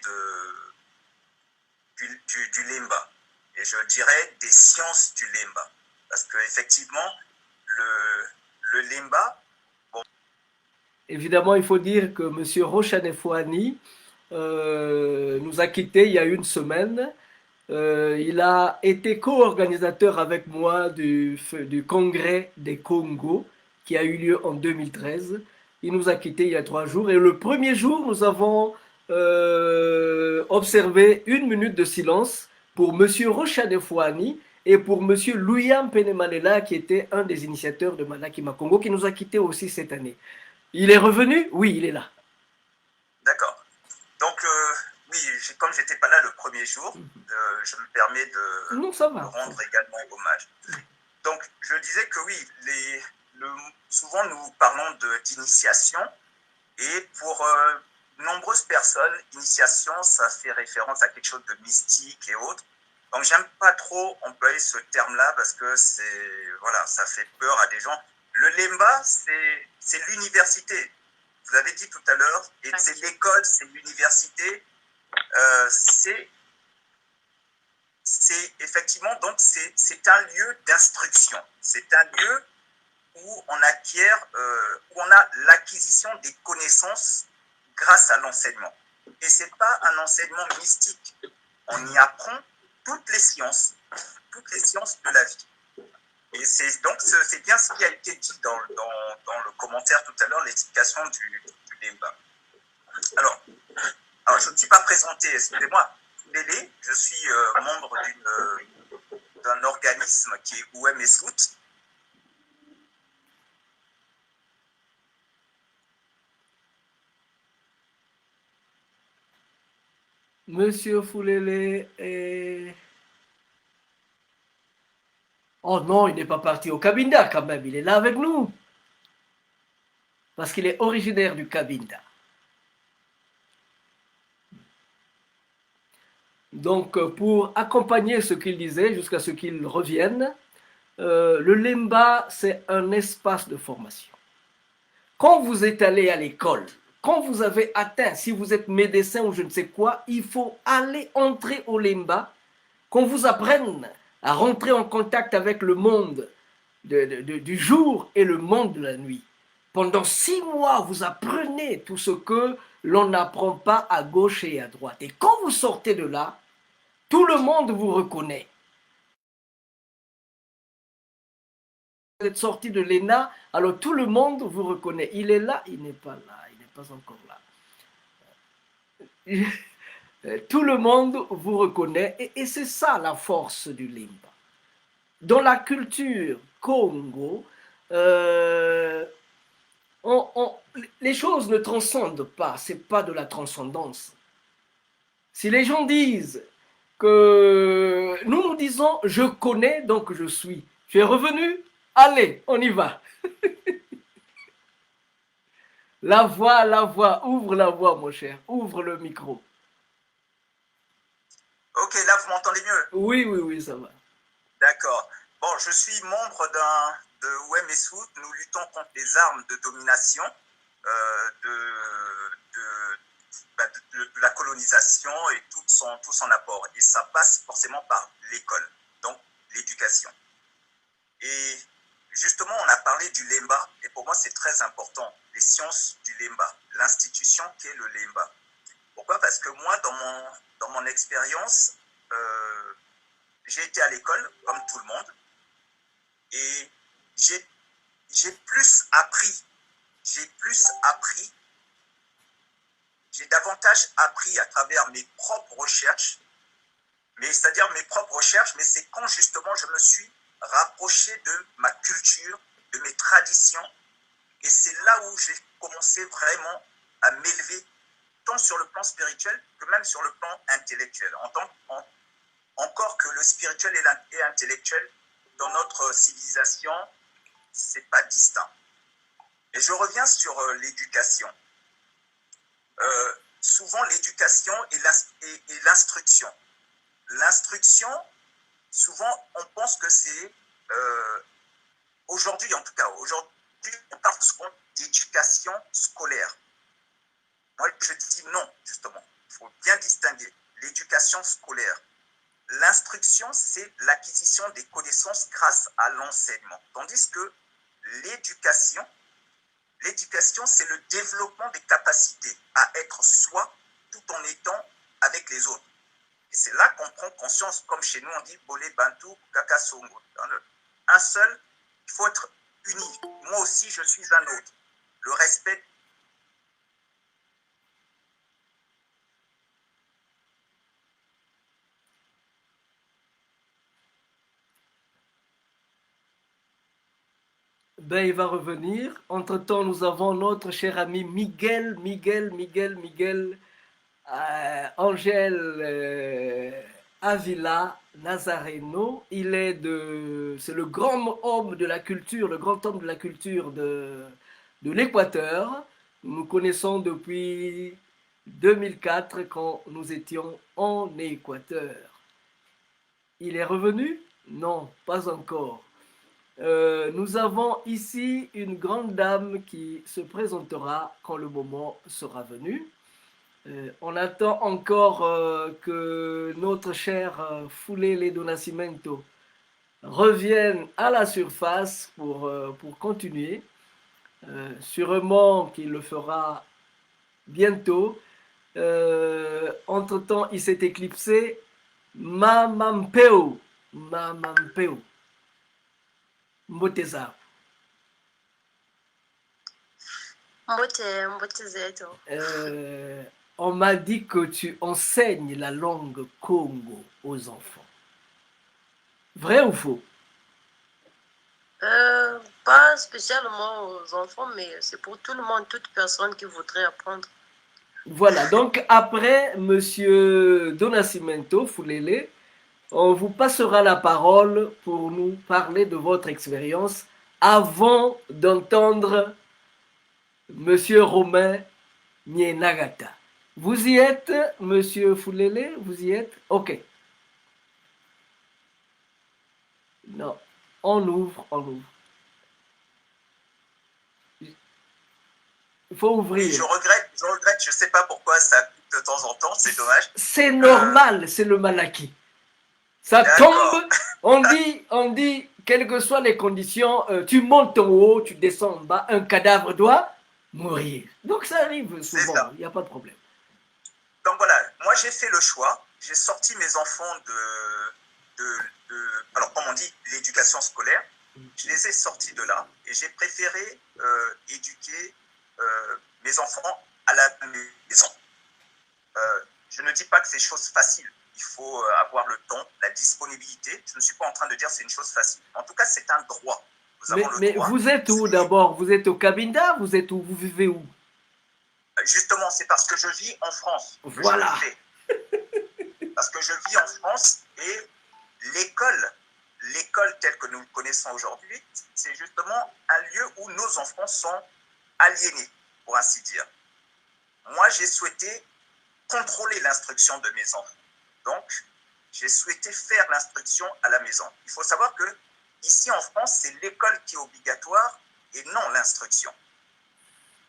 du Lemba. Et je dirais des sciences du Lemba. Parce qu'effectivement, le Lemba... Bon. Évidemment, il faut dire que M. Rochanefouani nous a quittés il y a une semaine. Il a été co-organisateur avec moi du Congrès des Congo qui a eu lieu en 2013. Il nous a quittés il y a 3 jours et le premier jour, nous avons observé 1 minute de silence pour M. Rochanefouani et pour M. Louyam Penemalela qui était un des initiateurs de Malaki Makongo qui nous a quittés aussi cette année. Il est revenu? Oui, il est là. D'accord. Donc, oui, comme je n'étais pas là le premier jour, je me permets de rendre également hommage. Donc, je disais que oui, souvent nous parlons d'initiation et pour nombreuses personnes, initiation, ça fait référence à quelque chose de mystique et autres. Donc, j'aime pas trop employer ce terme-là parce que ça fait peur à des gens. Le Lemba, c'est l'université. Vous avez dit tout à l'heure, et c'est l'école, c'est l'université. C'est effectivement, donc c'est un lieu d'instruction. C'est un lieu où on acquiert, où on a l'acquisition des connaissances grâce à l'enseignement. Et c'est pas un enseignement mystique. On y apprend toutes les sciences de la vie. Et c'est bien ce qui a été dit dans le commentaire tout à l'heure, l'explication du Lemba. Alors, je ne suis pas présenté, excusez-moi. Lélé, je suis membre d'un organisme qui est Ouem-Essout. Monsieur Fulele est... Oh non, il n'est pas parti au Cabinda quand même, il est là avec nous. Parce qu'il est originaire du Cabinda. Donc, pour accompagner ce qu'il disait, jusqu'à ce qu'il revienne, le Lemba, c'est un espace de formation. Quand vous êtes allé à l'école, quand vous avez atteint, si vous êtes médecin ou je ne sais quoi, il faut aller entrer au Lemba, qu'on vous apprenne à rentrer en contact avec le monde du jour et le monde de la nuit. Pendant 6 mois, vous apprenez tout ce que l'on n'apprend pas à gauche et à droite. Et quand vous sortez de là, tout le monde vous reconnaît. êtes sorti de l'ENA, alors tout le monde vous reconnaît. Il est là, il n'est pas là, il n'est pas encore là. Tout le monde vous reconnaît et c'est ça la force du Limba. Dans la culture Congo, les choses ne transcendent pas, c'est pas de la transcendance. Si les gens disent que nous disons je connais donc je suis, tu es revenu, allez, on y va. La voix, ouvre la voix mon cher, ouvre le micro. Ok, là vous m'entendez mieux? Oui, ça va. D'accord. Bon, je suis membre de Ouemessou. Nous luttons contre les armes de domination, de la colonisation et tout son apport. Et ça passe forcément par l'école, donc l'éducation. Et justement, on a parlé du Lemba, et pour moi c'est très important, les sciences du Lemba, l'institution qu'est le Lemba. Pourquoi? Parce que moi, dans mon expérience, j'ai été à l'école, comme tout le monde, et j'ai plus appris, j'ai davantage appris à travers mes propres recherches, mais c'est quand justement je me suis rapproché de ma culture, de mes traditions, et c'est là où j'ai commencé vraiment à m'élever, tant sur le plan spirituel que même sur le plan intellectuel, encore que le spirituel et l'intellectuel, dans notre civilisation, c'est pas distinct. Et je reviens sur l'éducation. Souvent, l'éducation et l'instruction. L'instruction, souvent, on pense que c'est... aujourd'hui, on parle souvent d'éducation scolaire. Moi, je dis non, justement. Il faut bien distinguer l'éducation scolaire. L'instruction, c'est l'acquisition des connaissances grâce à l'enseignement. Tandis que l'éducation, c'est le développement des capacités à être soi tout en étant avec les autres. Et c'est là qu'on prend conscience, comme chez nous, on dit Bolé Bantu, Kaka Songo. Un seul, il faut être uni. Moi aussi, je suis un autre. Le respect. Ben, il va revenir. Entre-temps, nous avons notre cher ami Miguel Angel Avila Nazareno. C'est le grand homme de la culture, le grand homme de la culture de l'Équateur. Nous connaissons depuis 2004 quand nous étions en Équateur. Il est revenu? Non, pas encore. Nous avons ici une grande dame qui se présentera quand le moment sera venu. On attend encore que notre cher Fulele do Nascimento revienne à la surface pour continuer. Sûrement qu'il le fera bientôt. Entre-temps, il s'est éclipsé. Mamampeo. Mboteza. On m'a dit que tu enseignes la langue Congo aux enfants. Vrai ou faux? Pas spécialement aux enfants, mais c'est pour tout le monde, toute personne qui voudrait apprendre. Voilà, donc après Monsieur Donacimento Fulele, on vous passera la parole pour nous parler de votre expérience avant d'entendre Monsieur Romain Nienagata. Vous y êtes, Monsieur Fulele? Vous y êtes? Ok. Non, on ouvre. Il faut ouvrir. Oui, je regrette, je ne sais pas pourquoi ça coupe de temps en temps, c'est dommage. C'est normal, c'est le malaki. Ça tombe, on dit, quelles que soient les conditions, tu montes en haut, tu descends en bas, un cadavre doit mourir. Donc ça arrive souvent, il n'y a pas de problème. Donc voilà, moi j'ai fait le choix, j'ai sorti mes enfants alors comme on dit, l'éducation scolaire, Je les ai sortis de là et j'ai préféré éduquer mes enfants à la maison. Je ne dis pas que c'est chose facile. Il faut avoir le temps, la disponibilité. Je ne suis pas en train de dire que c'est une chose facile. En tout cas, c'est un droit. Nous avons le Mais droit. vous êtes où d'abord? Vous êtes au Cabinda? Vous êtes où? Vous vivez où? Justement, c'est parce que je vis en France que Voilà. je le fais. Parce que je vis en France et l'école telle que nous le connaissons aujourd'hui, c'est justement un lieu où nos enfants sont aliénés, pour ainsi dire. Moi, j'ai souhaité contrôler l'instruction de mes enfants. Donc, j'ai souhaité faire l'instruction à la maison. Il faut savoir que ici en France, c'est l'école qui est obligatoire et non l'instruction.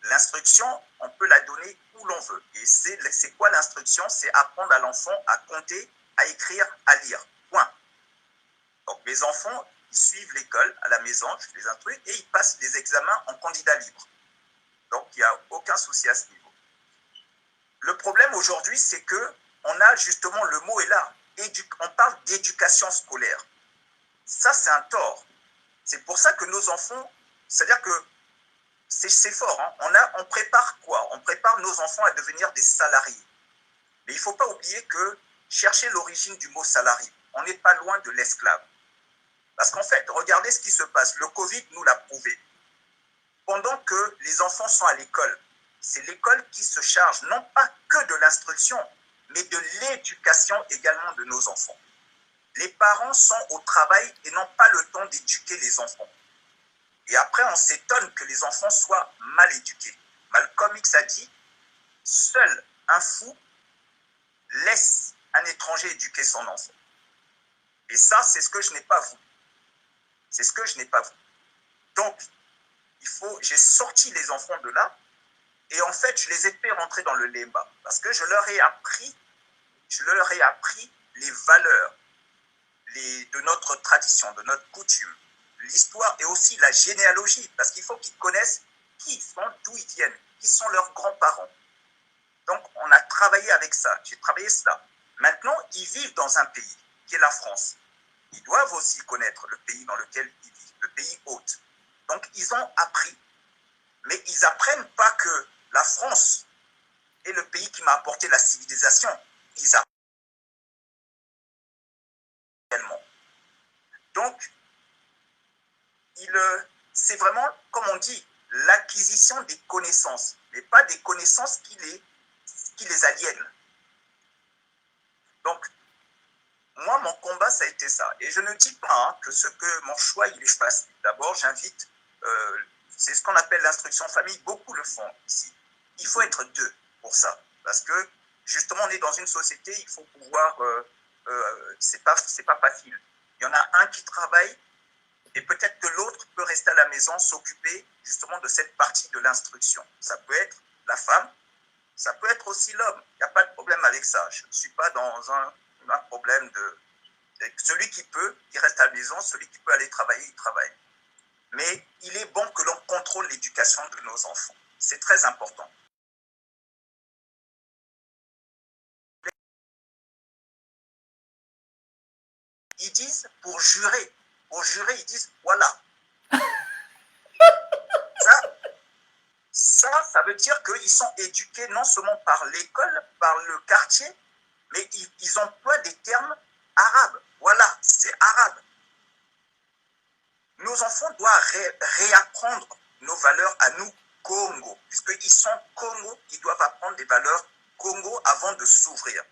L'instruction, on peut la donner où l'on veut. Et c'est quoi l'instruction? C'est apprendre à l'enfant à compter, à écrire, à lire. Point. Donc mes enfants, ils suivent l'école à la maison, je les instruis, et ils passent des examens en candidat libre. Donc il n'y a aucun souci à ce niveau. Le problème aujourd'hui, c'est que on a justement, le mot est là, on parle d'éducation scolaire. Ça, c'est un tort. C'est pour ça que nos enfants, c'est-à-dire que c'est fort, hein. On prépare quoi? On prépare nos enfants à devenir des salariés. Mais il ne faut pas oublier que chercher l'origine du mot salarié, on n'est pas loin de l'esclave. Parce qu'en fait, regardez ce qui se passe. Le Covid nous l'a prouvé. Pendant que les enfants sont à l'école, c'est l'école qui se charge non pas que de l'instruction, mais de l'éducation également de nos enfants. Les parents sont au travail et n'ont pas le temps d'éduquer les enfants. Et après, on s'étonne que les enfants soient mal éduqués. Malcolm X a dit, seul un fou laisse un étranger éduquer son enfant. Et ça, c'est ce que je n'ai pas voulu. C'est ce que je n'ai pas voulu. Donc, j'ai sorti les enfants de là, et en fait, je les ai fait rentrer dans le lemba, parce que je leur ai appris les valeurs de notre tradition, de notre coutume, l'histoire et aussi la généalogie, parce qu'il faut qu'ils connaissent qui ils sont, d'où ils viennent, qui sont leurs grands-parents. Donc, on a travaillé avec ça, j'ai travaillé cela. Maintenant, ils vivent dans un pays qui est la France. Ils doivent aussi connaître le pays dans lequel ils vivent, le pays hôte. Donc, ils ont appris, mais ils n'apprennent pas que la France est le pays qui m'a apporté la civilisation. Ils apprennent également. Donc, c'est vraiment, comme on dit, l'acquisition des connaissances, mais pas des connaissances qui les aliènent. Donc, moi, mon combat, ça a été ça. Et je ne dis pas que mon choix, il est facile. D'abord, j'invite, c'est ce qu'on appelle l'instruction famille, beaucoup le font ici. Il faut être deux pour ça. Parce que, justement, on est dans une société, il faut pouvoir, c'est pas facile. Il y en a un qui travaille, et peut-être que l'autre peut rester à la maison, s'occuper justement de cette partie de l'instruction. Ça peut être la femme, ça peut être aussi l'homme. Il n'y a pas de problème avec ça. Je ne suis pas dans un problème de... Celui qui peut, il reste à la maison. Celui qui peut aller travailler, il travaille. Mais il est bon que l'on contrôle l'éducation de nos enfants. C'est très important. Ils disent, pour jurer, ils disent, voilà. Ça veut dire qu'ils sont éduqués non seulement par l'école, par le quartier, mais ils emploient des termes arabes. Voilà, c'est arabe. Nos enfants doivent réapprendre nos valeurs à nous, Congo. Puisqu'ils sont Congo, ils doivent apprendre des valeurs Congo avant de s'ouvrir.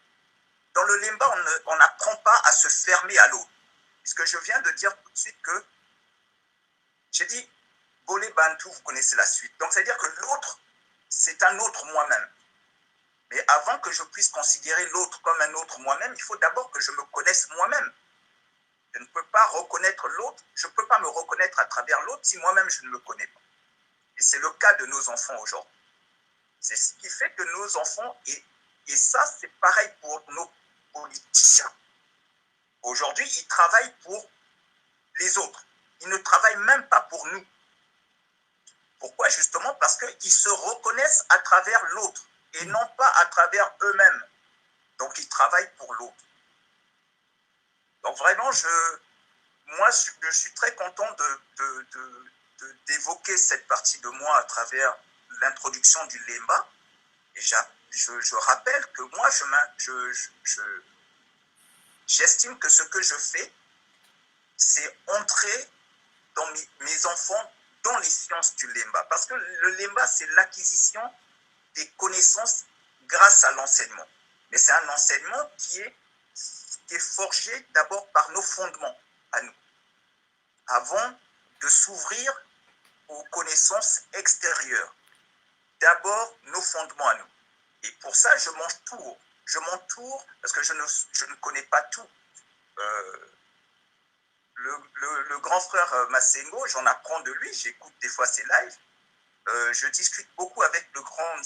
Dans le Lemba, on n'apprend pas à se fermer à l'autre. Puisque je viens de dire tout de suite que j'ai dit, Bolé Bantou, vous connaissez la suite. Donc, c'est-à-dire que l'autre, c'est un autre moi-même. Mais avant que je puisse considérer l'autre comme un autre moi-même, il faut d'abord que je me connaisse moi-même. Je ne peux pas reconnaître l'autre, je ne peux pas me reconnaître à travers l'autre si moi-même je ne me connais pas. Et c'est le cas de nos enfants aujourd'hui. C'est ce qui fait que nos enfants, et ça c'est pareil pour nos politiciens. Aujourd'hui, ils travaillent pour les autres. Ils ne travaillent même pas pour nous. Pourquoi? Justement parce qu'ils se reconnaissent à travers l'autre et non pas à travers eux-mêmes. Donc, ils travaillent pour l'autre. Donc, vraiment, moi, je suis très content d'évoquer cette partie de moi à travers l'introduction du Lemba. Et je rappelle que moi, j'estime que ce que je fais, c'est entrer dans mes enfants dans les sciences du Lemba. Parce que le Lemba, c'est l'acquisition des connaissances grâce à l'enseignement. Mais c'est un enseignement qui est forgé d'abord par nos fondements à nous, avant de s'ouvrir aux connaissances extérieures. D'abord, nos fondements à nous. Et pour ça, je m'entoure. Je m'entoure parce que je ne connais pas tout. Le grand frère Massengo, j'en apprends de lui, j'écoute des fois ses lives. Je discute beaucoup avec le grand...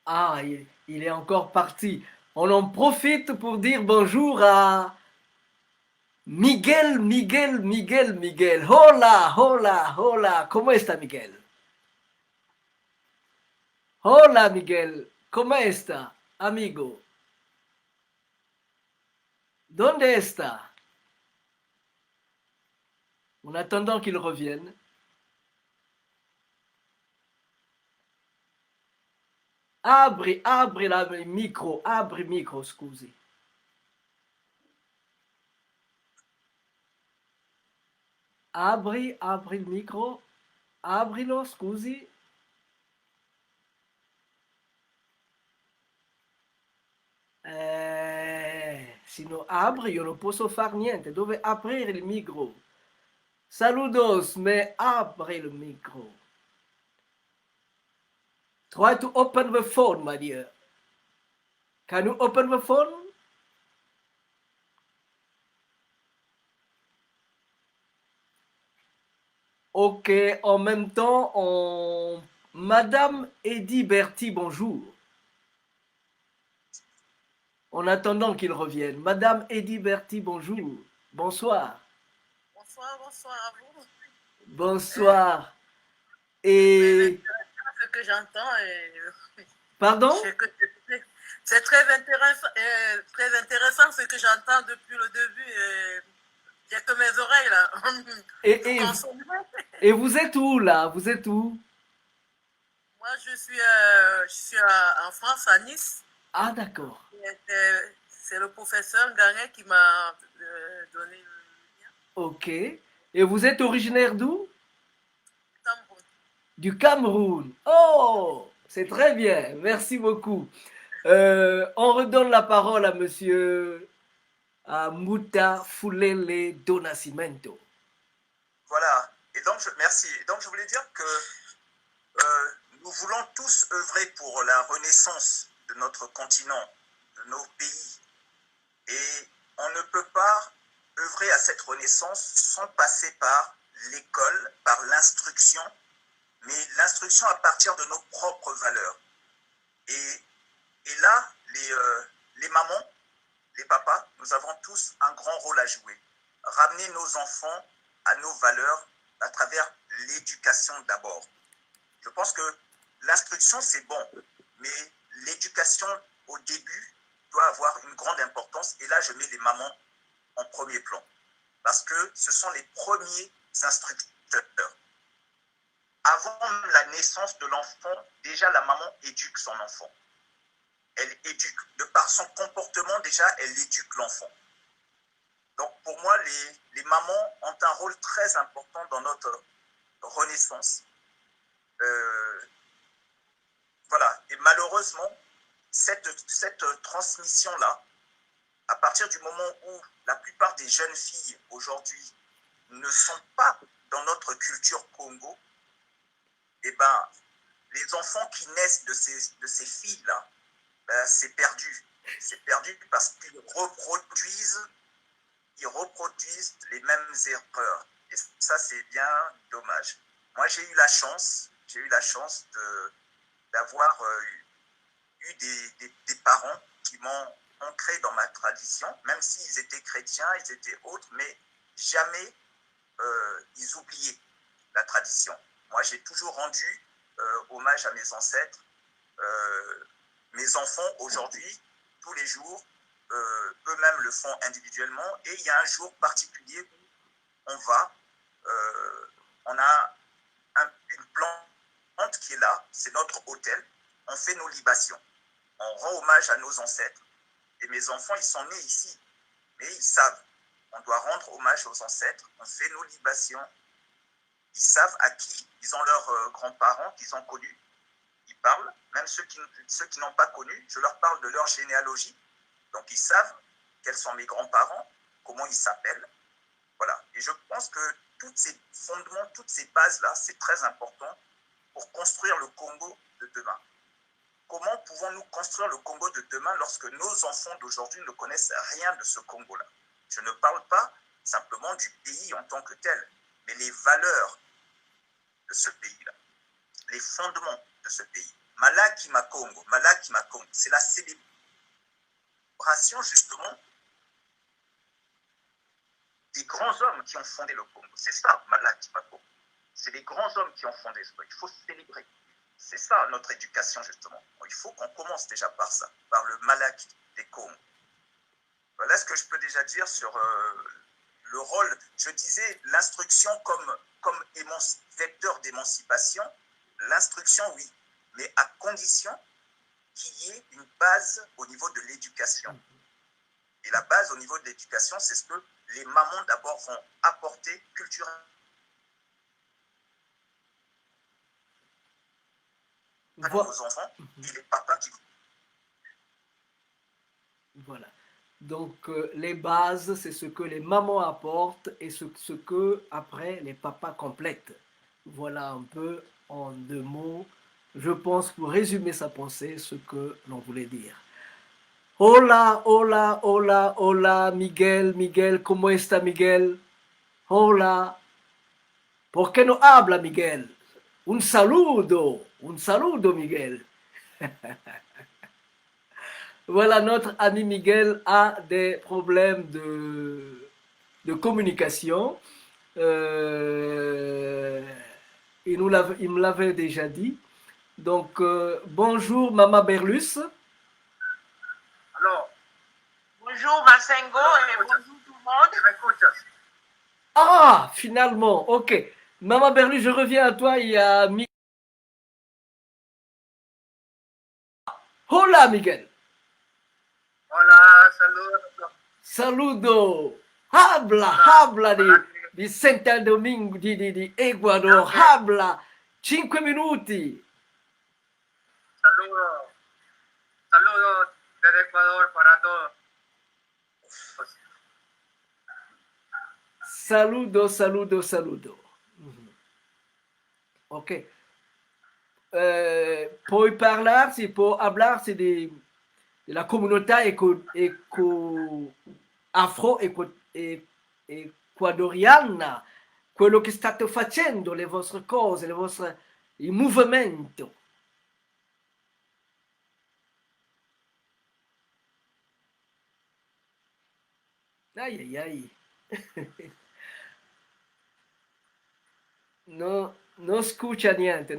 Ah, il est encore parti. On en profite pour dire bonjour à Miguel. Hola, hola, hola. ¿Cómo está, Miguel? Hola, Miguel. ¿Cómo está, amigo? ¿Dónde está? En attendant qu'il revienne. Apri il micro, scusi. Apri il micro. Aprilo, scusi. Se non apri io non posso fare niente. Dove aprire il micro? Saludos, me apri il micro. Try to open the phone, my dear. Can you open the phone? Ok, en même temps, Madame Eddy Berti, bonjour. En attendant qu'il revienne. Madame Eddy Berti, bonjour. Bonsoir. Bonsoir à vous. Bonsoir. Et... Ce que j'entends, Pardon? C'est très intéressant ce que j'entends depuis le début. Il n'y a que mes oreilles là. Et vous êtes où là? Vous êtes où? Moi, je suis en France, à Nice. Ah, d'accord. C'est le professeur Gagné qui m'a donné le lien. Ok. Et vous êtes originaire d'où? Cameroun. Du Cameroun. Oh, c'est très bien. Merci beaucoup. On redonne la parole à monsieur Mouta Fulele do Nascimento. Voilà. Et donc, merci. Et donc, je voulais dire que nous voulons tous œuvrer pour la renaissance de notre continent, de nos pays. Et on ne peut pas œuvrer à cette renaissance sans passer par l'école, par l'instruction, mais l'instruction à partir de nos propres valeurs. Et là, les mamans, les papas, nous avons tous un grand rôle à jouer. Ramener nos enfants à nos valeurs à travers l'éducation d'abord. Je pense que l'instruction, c'est bon, mais l'éducation au début doit avoir une grande importance. Et là, je mets les mamans en premier plan, parce que ce sont les premiers instructeurs. Avant la naissance de l'enfant, déjà la maman éduque son enfant. Elle éduque, de par son comportement déjà, elle éduque l'enfant. Donc pour moi, les mamans ont un rôle très important dans notre renaissance. Voilà, et malheureusement, cette transmission-là, à partir du moment où la plupart des jeunes filles aujourd'hui ne sont pas dans notre culture Congo, eh ben, les enfants qui naissent de ces filles-là, ben, c'est perdu. C'est perdu parce qu'ils reproduisent les mêmes erreurs. Et ça, c'est bien dommage. Moi, j'ai eu la chance d'avoir eu des parents qui m'ont ancré dans ma tradition, même s'ils étaient chrétiens, ils étaient autres, mais jamais ils oubliaient la tradition. Moi, j'ai toujours rendu hommage à mes ancêtres. Mes enfants, aujourd'hui, tous les jours, eux-mêmes le font individuellement, et il y a un jour particulier où on a une plante qui est là, c'est notre autel, on fait nos libations, on rend hommage à nos ancêtres. Et mes enfants, ils sont nés ici, mais ils savent, on doit rendre hommage aux ancêtres, on fait nos libations, ils savent à qui ils ont leurs grands-parents qu'ils ont connus, ils parlent, même ceux qui n'ont pas connu, je leur parle de leur généalogie, donc ils savent quels sont mes grands-parents, comment ils s'appellent, voilà. Et je pense que tous ces fondements, toutes ces bases-là, c'est très important pour construire le Congo de demain. Comment pouvons-nous construire le Congo de demain lorsque nos enfants d'aujourd'hui ne connaissent rien de ce Congo-là? Je ne parle pas simplement du pays en tant que tel, mais les valeurs de ce pays-là, les fondements de ce pays. Malaki Makongo, c'est la célébration justement des grands hommes qui ont fondé le Congo. C'est ça, Malaki Makongo. C'est les grands hommes qui ont fondé ce pays. Il faut célébrer. C'est ça notre éducation justement. Il faut qu'on commence déjà par ça, par le Malaki des Congo. Voilà ce que je peux déjà dire sur le rôle. Je disais l'instruction comme vecteur d'émancipation. L'instruction, oui, mais à condition qu'il y ait une base au niveau de l'éducation. Et la base au niveau de l'éducation, c'est ce que les mamans d'abord vont apporter culturellement aux enfants, et les papas qui... Voilà. Donc, les bases, c'est ce que les mamans apportent et ce que, après, les papas complètent. Voilà un peu, en 2 mots, je pense, pour résumer sa pensée, ce que l'on voulait dire. Hola, hola, hola, hola, Miguel, ¿cómo está Miguel? Hola. ¿Por qué no habla Miguel? Un saludo, Miguel. Voilà, notre ami Miguel a des problèmes de communication. Il me l'avait déjà dit. Donc, bonjour Mama Berlus. Alors, bonjour Masengo et bonjour tout le monde. Ah, finalement, ok. Mama Berlus, je reviens à toi. Il y a Miguel. Hola Miguel. Hola, saludos. Saludo. Habla di Santo Domingo, di Ecuador. Ok. Habla. 5 minuti. Saludos desde Ecuador para todos. Saludo. Ok. Puoi parlarsi, può hablarsi di la comunità afro-ecuadoriana, quello che state facendo, le vostre cose, il movimento. Ai. No, non scusa niente.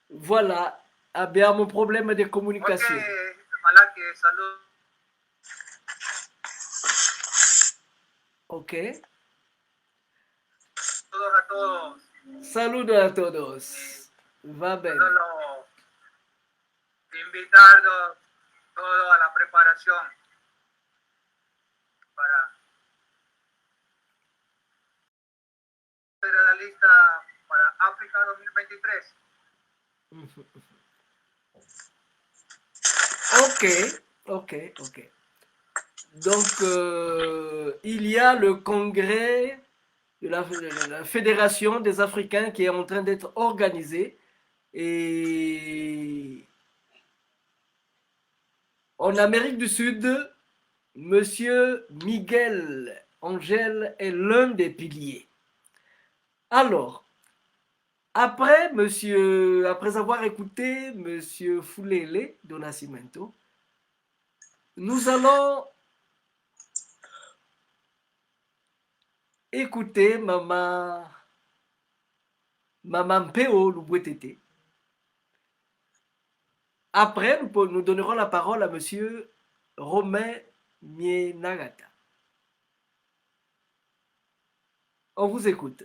Voilà, abbiamo un problema di comunicazione. Ok. Saludo a todos. Va bene. Invitando todo a la preparación para federalista para África 2023. Ok. Donc, il y a le congrès de la Fédération des Africains qui est en train d'être organisé. Et en Amérique du Sud, Monsieur Miguel Angel est l'un des piliers. Alors, après avoir écouté Monsieur Fulele do Nascimento, nous allons écouter Maman Mpeo Lubwetete, après, nous donnerons la parole à monsieur Romain Mienagata. On vous écoute.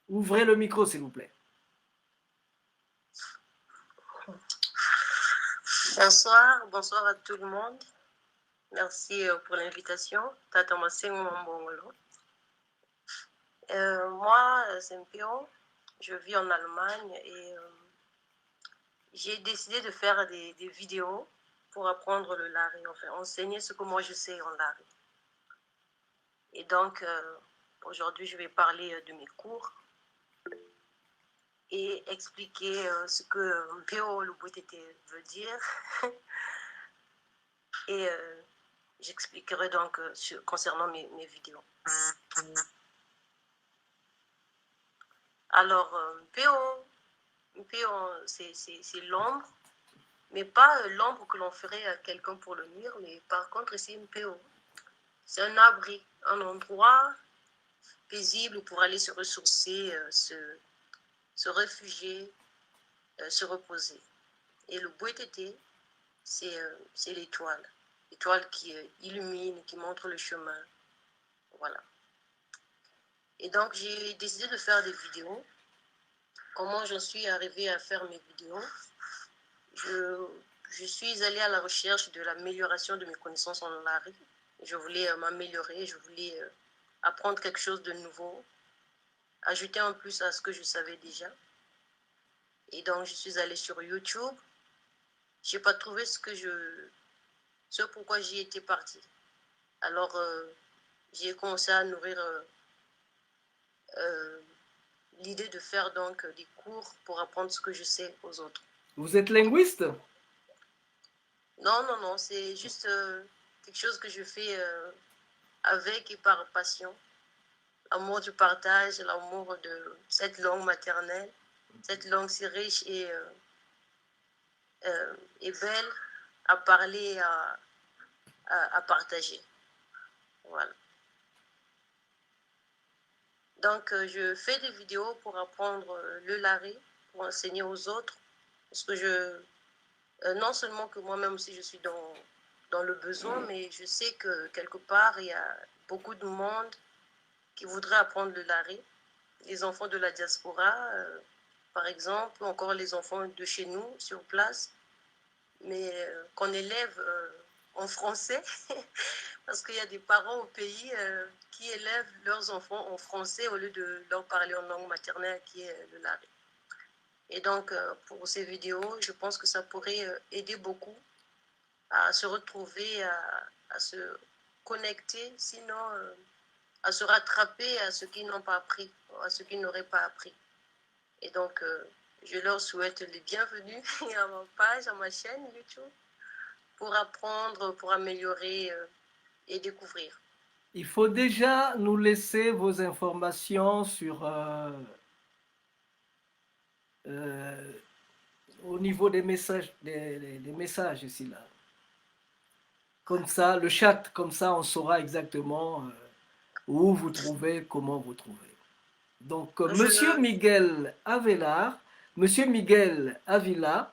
Ouvrez le micro, s'il vous plaît. Bonsoir à tout le monde. Merci pour l'invitation. Tata Masengo Mambongolo. Moi, c'est Mpio. Je vis en Allemagne et j'ai décidé de faire des vidéos pour apprendre le lari, enfin enseigner ce que moi je sais en lari. Et donc, aujourd'hui, je vais parler de mes cours et expliquer ce que Mpio Lubutete veut dire. Et j'expliquerai donc concernant mes vidéos. Alors, Mpio, c'est l'ombre, mais pas l'ombre que l'on ferait à quelqu'un pour le nuire, mais par contre, c'est Mpio. C'est un abri, un endroit paisible pour aller se ressourcer, se réfugier, se reposer. Et le Bouetete, c'est l'étoile. L'étoile qui illumine, qui montre le chemin. Voilà. Et donc, j'ai décidé de faire des vidéos. Comment j'en suis arrivée à faire mes vidéos? Je suis allée à la recherche de l'amélioration de mes connaissances en lari. Je voulais m'améliorer, je voulais apprendre quelque chose de nouveau, ajouter un plus à ce que je savais déjà. Et donc, je suis allée sur YouTube. Je n'ai pas trouvé ce pourquoi j'y étais partie. Alors, j'ai commencé à nourrir l'idée de faire donc des cours pour apprendre ce que je sais aux autres. Vous êtes linguiste? Non, c'est juste quelque chose que je fais avec et par passion. L'amour du partage, l'amour de cette langue maternelle, cette langue si riche et belle à parler, à partager. Voilà. Donc, je fais des vidéos pour apprendre le lari, pour enseigner aux autres, parce que non seulement que moi-même aussi je suis dans le besoin, mais je sais que quelque part, il y a beaucoup de monde qui voudrait apprendre le lari. Les enfants de la diaspora, par exemple, ou encore les enfants de chez nous, sur place, mais qu'on élève en français, parce qu'il y a des parents au pays qui élèvent leurs enfants en français au lieu de leur parler en langue maternelle qui est le lari. Et donc, pour ces vidéos, je pense que ça pourrait aider beaucoup à se retrouver, à se connecter, sinon à se rattraper à ceux qui n'ont pas appris, à ceux qui n'auraient pas appris. Et donc, je leur souhaite les bienvenus à ma page, à ma chaîne YouTube, pour apprendre, pour améliorer et découvrir. Il faut déjà nous laisser vos informations sur au niveau des messages, des messages ici là. Comme ça, le chat, comme ça, on saura exactement où vous trouvez, comment vous trouvez. Donc, Monsieur Miguel Avelar, Monsieur Miguel Avila,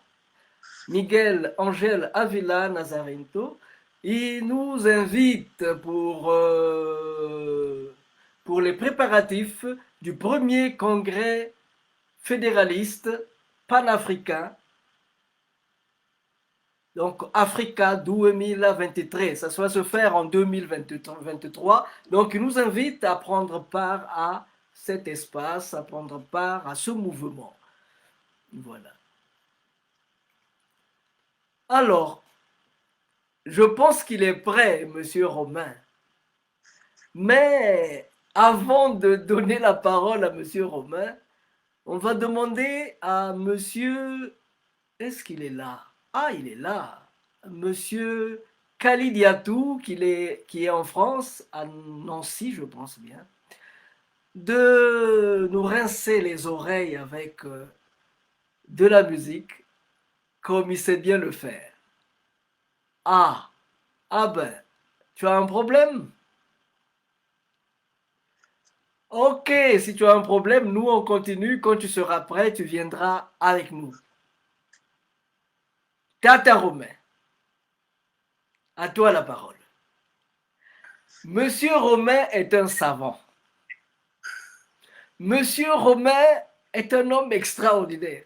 Miguel Angel Avila Nazarento, il nous invite pour les préparatifs du premier congrès fédéraliste panafricain, donc Africa 2023, ça va se faire en 2023, donc il nous invite à prendre part à cet espace, à prendre part à ce mouvement. Voilà. Alors, je pense qu'il est prêt, Monsieur Romain. Mais avant de donner la parole à Monsieur Romain, on va demander à Monsieur... Est-ce qu'il est là? Ah, il est là. Monsieur Kalidiatou, qui est en France, à Nancy, je pense bien, de nous rincer les oreilles avec de la musique, comme il sait bien le faire. Ah ben, tu as un problème? Ok, si tu as un problème, nous on continue. Quand tu seras prêt, tu viendras avec nous. Tata Romain, à toi la parole. Monsieur Romain est un savant. Monsieur Romain est un homme extraordinaire.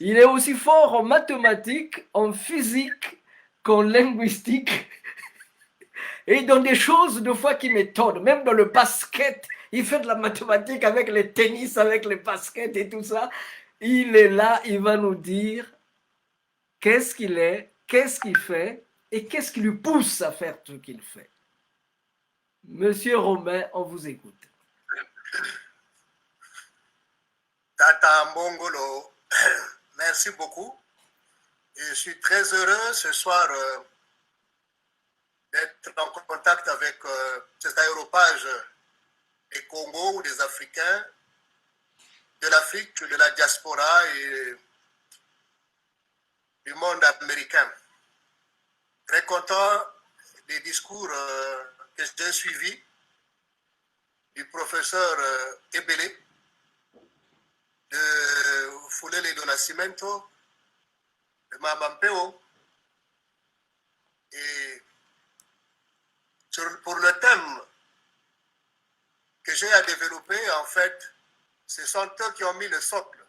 Il est aussi fort en mathématiques, en physique qu'en linguistique et dans des choses de fois qui m'étonnent. Même dans le basket, il fait de la mathématique avec les tennis, avec les baskets et tout ça. Il est là, il va nous dire qu'est-ce qu'il est, qu'est-ce qu'il fait et qu'est-ce qui lui pousse à faire ce qu'il fait. Monsieur Romain, on vous écoute. Tata Mbongolo, merci beaucoup. Et je suis très heureux ce soir d'être en contact avec cet aéropage des Congo ou des Africains, de l'Afrique, de la diaspora et du monde américain. Très content des discours que j'ai suivis du professeur Ebele, de Fulele do Nascimento, de Mamampeo. Et pour le thème que j'ai à développer, en fait, ce sont eux qui ont mis le socle.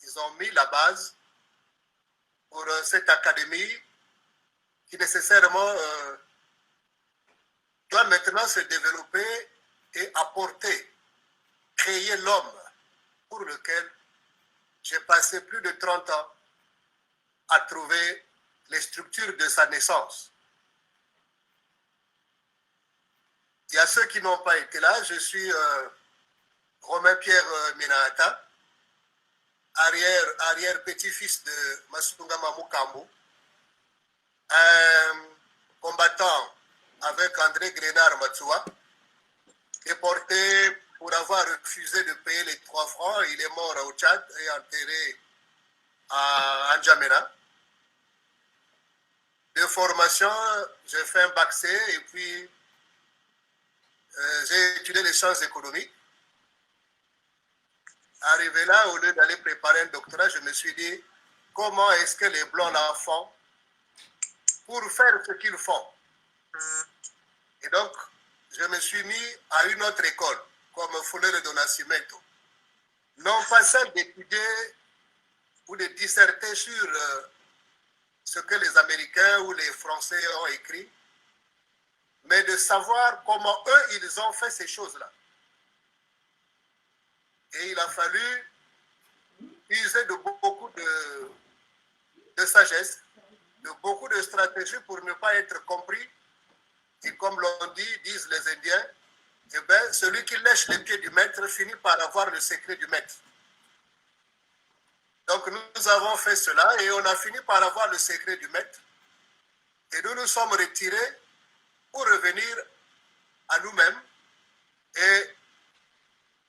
Ils ont mis la base pour cette académie qui nécessairement doit maintenant se développer et apporter, créer l'homme pour lequel j'ai passé plus de 30 ans à trouver les structures de sa naissance. Il y a ceux qui n'ont pas été là. Je suis Romain-Pierre Minahata, arrière-petit-fils de Masungama Mukambo, un combattant avec André Grenard Matsua, déporté pour avoir refusé de payer les 3 francs. Il est mort au Tchad et enterré à N'Djamena. De formation, j'ai fait un bac C et puis j'ai étudié les sciences économiques. Arrivé là, au lieu d'aller préparer un doctorat, je me suis dit, comment est-ce que les Blancs là font pour faire ce qu'ils font? Et donc, je me suis mis à une autre école, comme Fulele do Nascimento. Non pas celle d'étudier ou de disserter sur ce que les Américains ou les Français ont écrit, mais de savoir comment eux, ils ont fait ces choses-là. Et il a fallu user de beaucoup de sagesse, de beaucoup de stratégies pour ne pas être compris. Et comme l'on dit, disent les Indiens, eh bien, celui qui lèche les pieds du maître finit par avoir le secret du maître. Donc nous avons fait cela et on a fini par avoir le secret du maître. Et nous nous sommes retirés pour revenir à nous-mêmes. Et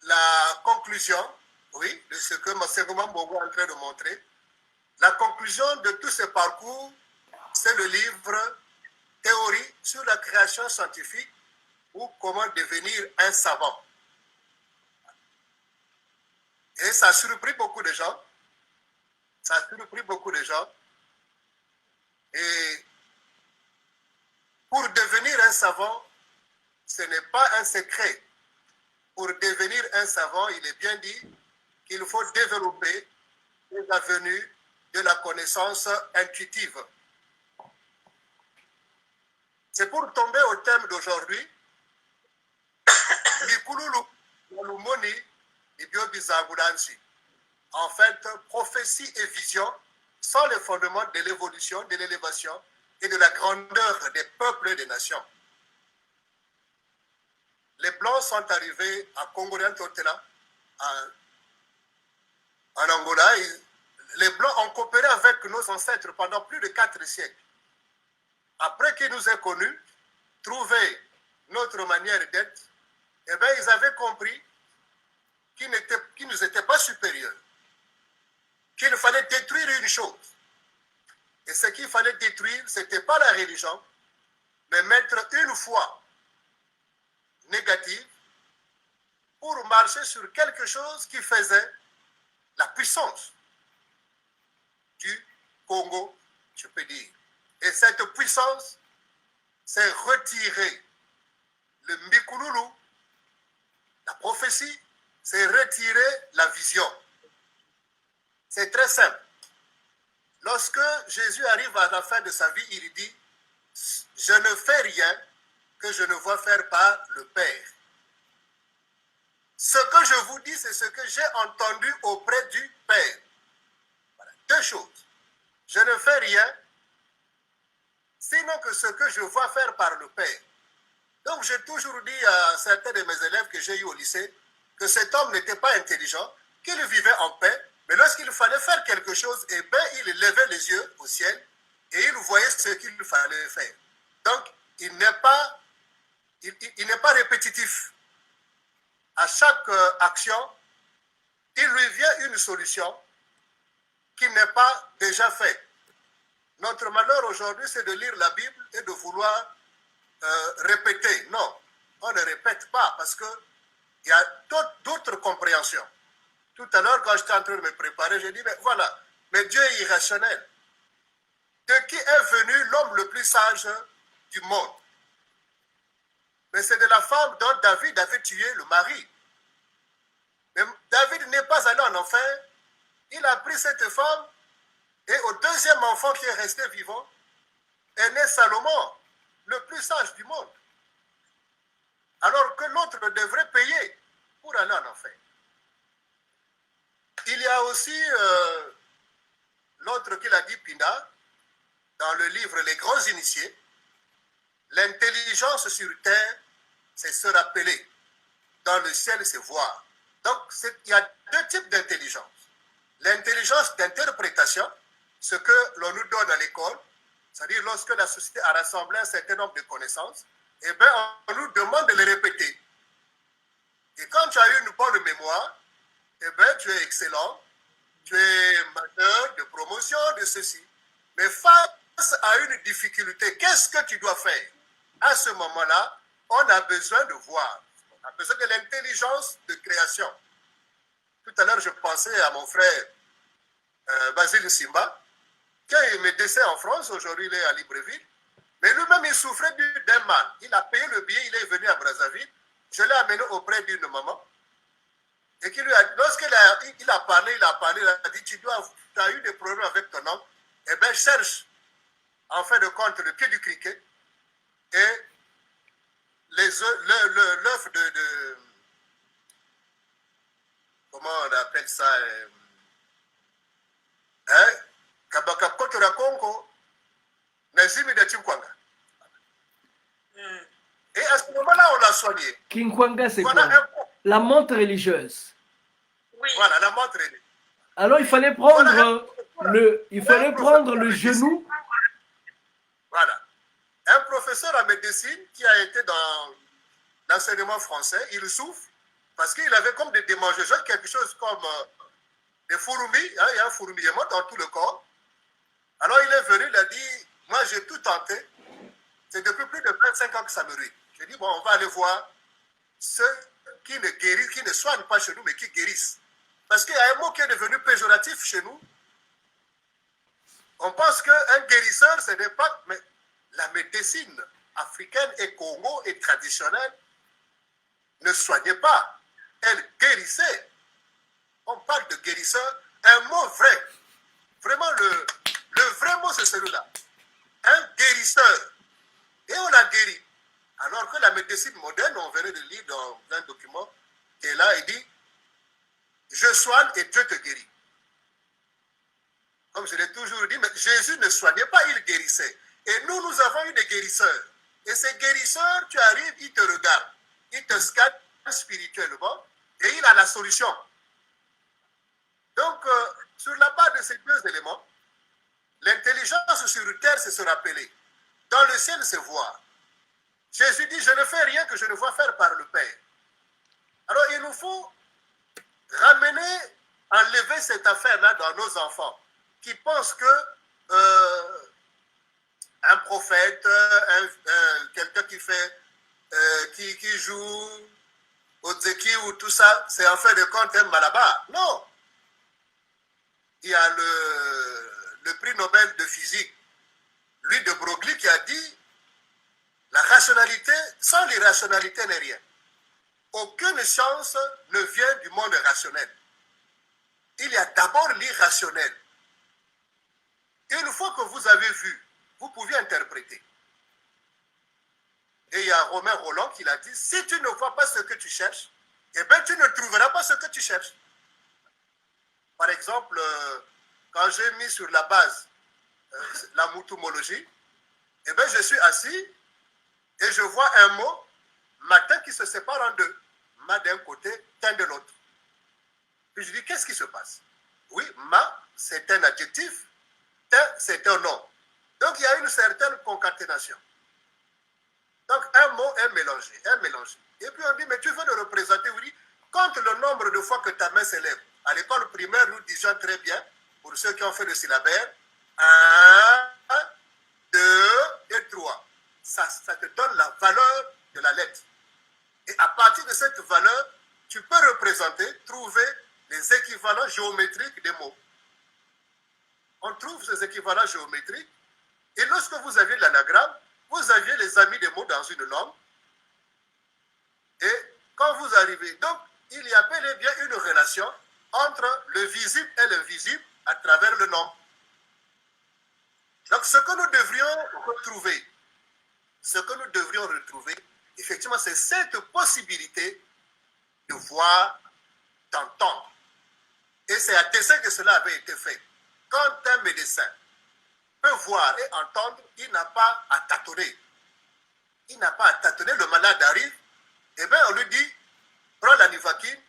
la conclusion, oui, de ce que M. Mbongo est en train de montrer, la conclusion de tout ce parcours, c'est le livre Théorie sur la création scientifique ou comment devenir un savant. Et ça a surpris beaucoup de gens. Ça a surpris beaucoup de gens. Et pour devenir un savant, ce n'est pas un secret. Pour devenir un savant, il est bien dit qu'il faut développer les avenues de la connaissance intuitive. C'est pour tomber au thème d'aujourd'hui, en fait, prophétie et vision sont les fondements de l'évolution, de l'élévation et de la grandeur des peuples et des nations. Les Blancs sont arrivés à Congo-Totela, en Angola. Les Blancs ont coopéré avec nos ancêtres pendant plus de 4 siècles. Après qu'ils nous aient connus, trouvé notre manière d'être, eh bien, ils avaient compris qu'ils ne nous étaient pas supérieurs, qu'il fallait détruire une chose. Et ce qu'il fallait détruire, ce n'était pas la religion, mais mettre une foi négative pour marcher sur quelque chose qui faisait la puissance. du Congo, je peux dire. Et cette puissance s'est retirée. Le Mikululu, la prophétie, c'est retirer la vision. C'est très simple. Lorsque Jésus arrive à la fin de sa vie, il dit, je ne fais rien que je ne vois faire par le Père. Ce que je vous dis, c'est ce que j'ai entendu auprès du Père. Voilà. Deux choses. Je ne fais rien, sinon que ce que je vois faire par le Père. Donc j'ai toujours dit à certains de mes élèves que j'ai eu au lycée que cet homme n'était pas intelligent, qu'il vivait en paix, mais lorsqu'il fallait faire quelque chose, eh bien, il levait les yeux au ciel et il voyait ce qu'il fallait faire. Donc, il n'est pas répétitif. À chaque action, il lui vient une solution qui n'est pas déjà faite. Notre malheur aujourd'hui, c'est de lire la Bible et de vouloir répéter. Non, on ne répète pas parce qu'il y a d'autres compréhensions. Tout à l'heure, quand j'étais en train de me préparer, j'ai dit, mais voilà, mais Dieu est irrationnel. De qui est venu l'homme le plus sage du monde? Mais c'est de la femme dont David avait tué le mari. Mais David n'est pas allé en enfer. Il a pris cette femme et au deuxième enfant qui est resté vivant est né Salomon, le plus sage du monde. Alors que l'autre devrait payer pour aller en enfer. Il y a aussi l'autre qu'il a dit, Pinda, dans le livre Les Grands Initiés, l'intelligence sur terre, c'est se rappeler. Dans le ciel, c'est voir. Donc, il y a deux types d'intelligence. L'intelligence d'interprétation, ce que l'on nous donne à l'école, c'est-à-dire lorsque la société a rassemblé un certain nombre de connaissances, eh bien, on nous demande de les répéter. Et quand tu as eu une bonne mémoire, eh bien, tu es excellent, tu es majeur de promotion, de ceci. Mais face à une difficulté, qu'est-ce que tu dois faire? À ce moment-là, on a besoin de voir. On a besoin de l'intelligence de création. Tout à l'heure, je pensais à mon frère Basile Simba, qui est médecin en France, aujourd'hui il est à Libreville. Mais lui-même, il souffrait d'un mal. Il a payé le billet, il est venu à Brazzaville. Je l'ai amené auprès d'une maman. Et qui lui a, lorsqu'il a parlé, il a dit, tu as eu des problèmes avec ton homme. Eh bien, cherche, en fin de compte, le pied du criquet et l'œuf de... Comment on appelle ça? Kabakakotora Congo, Nazimi de Tinkwanga. Et à ce moment-là, on l'a soigné. Kinkwanga, c'est Voilà quoi? La montre religieuse. Oui. Voilà, la montre religieuse. Alors, il fallait prendre le genou. Voilà. Un professeur en médecine qui a été dans l'enseignement français, il souffre parce qu'il avait comme des démangeaisons, quelque chose comme des fourmis. Hein, il y a un fourmillement dans tout le corps. Alors, il est venu, il a dit, moi, j'ai tout tenté. C'est depuis plus de 25 ans que ça me ruine. J'ai dit, bon, on va aller voir ceux qui ne guérissent, qui ne soignent pas chez nous, mais qui guérissent. Parce qu'il y a un mot qui est devenu péjoratif chez nous. On pense qu'un guérisseur, ce n'est pas... Mais la médecine africaine et Congo et traditionnelle ne soignait pas. Elle guérissait. On parle de guérisseur, un mot vrai. Vraiment, le vrai mot, c'est celui-là. Un guérisseur. Et on l'a guéri. Alors que la médecine moderne, on venait de lire dans un document, qui est là, il dit, je soigne et Dieu te guérit. Comme je l'ai toujours dit, mais Jésus ne soignait pas, il guérissait. Et nous avons eu des guérisseurs. Et ces guérisseurs, tu arrives, ils te regardent. Ils te scannent spirituellement et il a la solution. Donc, sur la base de ces deux éléments, l'intelligence sur terre, c'est se rappeler. Dans le ciel, c'est voir. Jésus dit, je ne fais rien que je ne vois faire par le Père. Alors, il nous faut ramener, enlever cette affaire-là dans nos enfants, qui pensent que un prophète, quelqu'un qui fait, qui joue au Zeki ou tout ça, c'est en fin de compte un malabar. Non. Il y a le prix Nobel de physique, lui de Broglie, qui a dit la rationalité, sans l'irrationalité n'est rien. Aucune science ne vient du monde rationnel. Il y a d'abord l'irrationnel. Une fois que vous avez vu, vous pouvez interpréter. Et il y a Romain Roland qui l'a dit, si tu ne vois pas ce que tu cherches, eh bien tu ne trouveras pas ce que tu cherches. Par exemple, quand j'ai mis sur la base la moutoumologie, eh bien je suis assis et je vois un mot, matin, qui se sépare en deux. Ma d'un côté, tin de l'autre. Puis je dis, qu'est-ce qui se passe? Oui, ma, c'est un adjectif, tin, c'est un nom. Donc il y a une certaine concaténation. Donc un mot est mélangé, Et puis on dit, mais tu veux le représenter, oui, compte le nombre de fois que ta main s'élève. À l'école primaire, nous disions très bien, pour ceux qui ont fait le syllabaire, 1, 2 et 3. Ça te donne la valeur de la lettre. Et à partir de cette valeur, tu peux représenter, trouver les équivalents géométriques des mots. On trouve ces équivalents géométriques, et lorsque vous aviez l'anagramme, vous aviez les amis des mots dans une langue, et quand vous arrivez, donc il y a bel et bien une relation entre le visible et l'invisible à travers le nom. Donc ce que nous devrions retrouver, effectivement, c'est cette possibilité de voir, d'entendre. Et c'est à dessein que cela avait été fait. Quand un médecin peut voir et entendre, il n'a pas à tâtonner. Le malade arrive, et bien on lui dit, prends la nivaquine,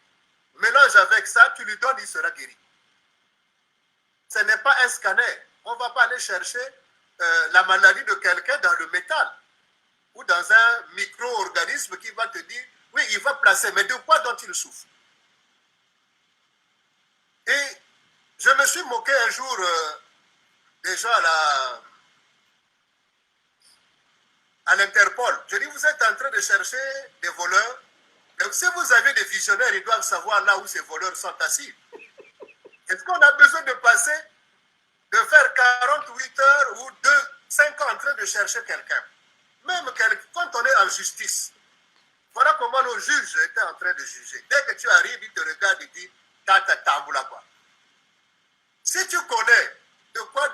mélange avec ça, tu lui donnes, il sera guéri. Ce n'est pas un scanner. On ne va pas aller chercher la maladie de quelqu'un dans le métal ou dans un micro-organisme qui va te dire, oui, il va placer, mais de quoi dont il souffre? Et je me suis moqué un jour déjà à l'Interpol. Je dis, vous êtes en train de chercher des voleurs. Donc, si vous avez des visionnaires, ils doivent savoir là où ces voleurs sont assis. Est-ce qu'on a besoin de faire 48 heures ou 5 ans en train de chercher quelqu'un? Même quand on est en justice, voilà comment nos juges étaient en train de juger. Dès que tu arrives, ils te regardent et disent, tata tamboula quoi. Si tu connais de quoi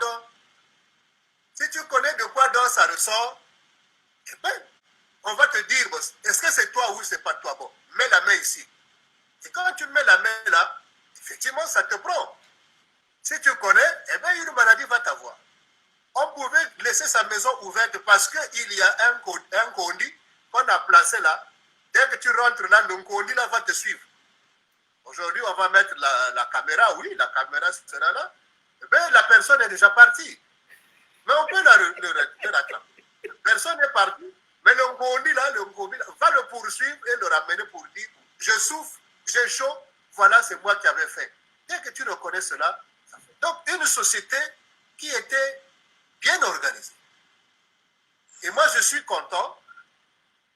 donc ça ressort, eh bien, on va te dire, est-ce que c'est toi ou c'est pas toi? Bon, mets la main ici. Et quand tu mets la main là, effectivement, ça te prend. Si tu connais, eh bien, une maladie va t'avoir. On pouvait laisser sa maison ouverte parce qu'il y a un condi qu'on a placé là. Dès que tu rentres là, le condi là va te suivre. Aujourd'hui, on va mettre la caméra, oui, la caméra sera là. Eh bien, la personne est déjà partie. Mais on peut la rattraper. Personne n'est parti, mais le condi là va le poursuivre et le ramener pour dire, je souffre, j'ai chaud, voilà, c'est moi qui avais fait. Dès que tu reconnais cela, ça fait. Donc, une société qui était bien organisée. Et moi, je suis content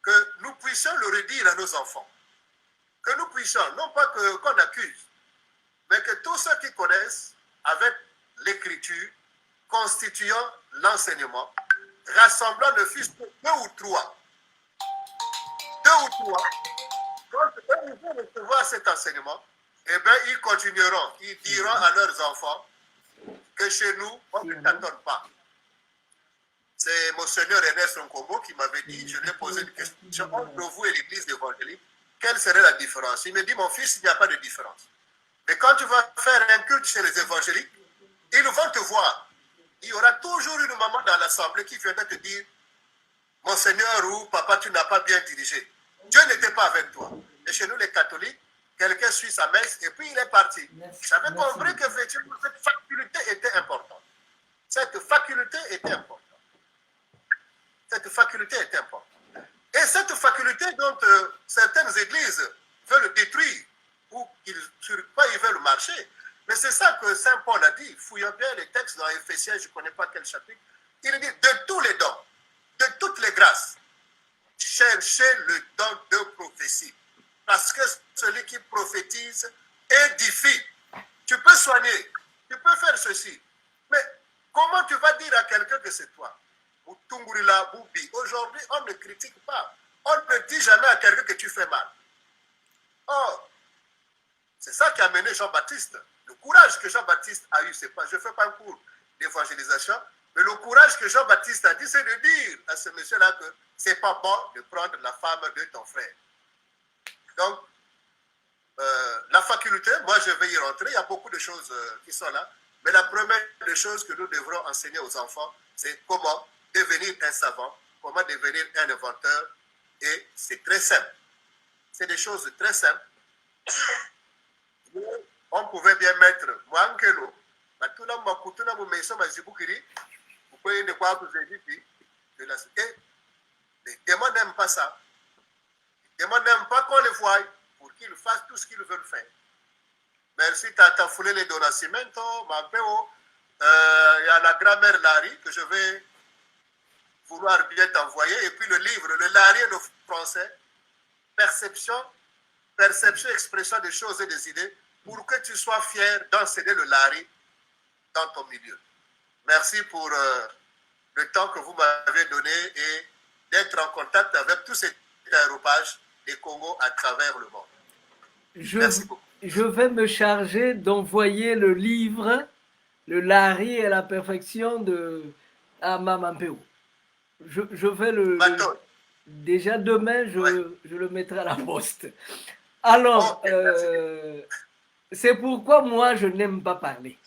que nous puissions le redire à nos enfants. Que nous puissions, non pas qu'on accuse, mais que tous ceux qui connaissent, avec l'écriture, constituant l'enseignement, rassemblant le fils de 2 ou 3, quand ils vont recevoir cet enseignement, eh bien, ils continueront, ils diront à leurs enfants que chez nous, on ne t'attend pas. C'est Monseigneur Ernest Nkombo qui m'avait dit, je lui ai posé une question, entre vous et l'église évangélique, quelle serait la différence? Il me dit, mon fils, il n'y a pas de différence. Mais quand tu vas faire un culte chez les évangéliques, ils vont te voir. Il y aura toujours une maman dans l'assemblée qui viendra te dire, Monseigneur ou papa, tu n'as pas bien dirigé. Dieu n'était pas avec toi. Et chez nous, les catholiques, quelqu'un suit sa messe et puis il est parti. J'avais compris que cette faculté était importante. Cette faculté était importante. Et cette faculté dont certaines églises veulent détruire ou sur quoi ils veulent marcher, mais c'est ça que Saint Paul a dit, fouillant bien les textes dans Éphésiens, je ne connais pas quel chapitre, il dit de tous les dons, de toutes les grâces, cherchez le don de prophétie. Parce que celui qui prophétise édifie. Tu peux soigner, tu peux faire ceci. Mais Comment tu vas dire à quelqu'un que c'est toi? Aujourd'hui, on ne critique pas. On ne dit jamais à quelqu'un que tu fais mal. Or, c'est ça qui a mené Jean-Baptiste. Le courage que Jean-Baptiste a eu, c'est pas, je ne fais pas un cours d'évangélisation, mais le courage que Jean-Baptiste a dit, c'est de dire à ce monsieur-là que c'est pas bon de prendre la femme de ton frère. Donc, la faculté, moi je vais y rentrer, il y a beaucoup de choses qui sont là, mais la première des choses que nous devrons enseigner aux enfants, c'est comment devenir un savant, comment devenir un inventeur, et c'est très simple. C'est des choses très simples. On pouvait bien mettre Mwankelo, les démons n'aiment pas ça. Les démons n'aiment pas qu'on les voie pour qu'ils fassent tout ce qu'ils veulent faire. Merci Tata Foulé les Donacimento, Mapeo. Il y a la grammaire Larry que je vais vouloir bien t'envoyer. Et puis le livre, le Larry et le français, perception, expression des choses et des idées, pour que tu sois fier d'enseigner le Larry dans ton milieu. Merci pour le temps que vous m'avez donné et d'être en contact avec tous ces aéropages des Congo à travers le monde. Merci beaucoup. Je vais me charger d'envoyer le livre, le Larry et la perfection à Mamampeo. Je vais déjà demain, je le mettrai à la poste. Alors, c'est pourquoi moi je n'aime pas parler.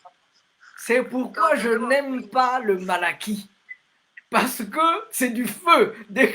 C'est pourquoi je n'aime pas le Malaki. Parce que c'est du feu. Dès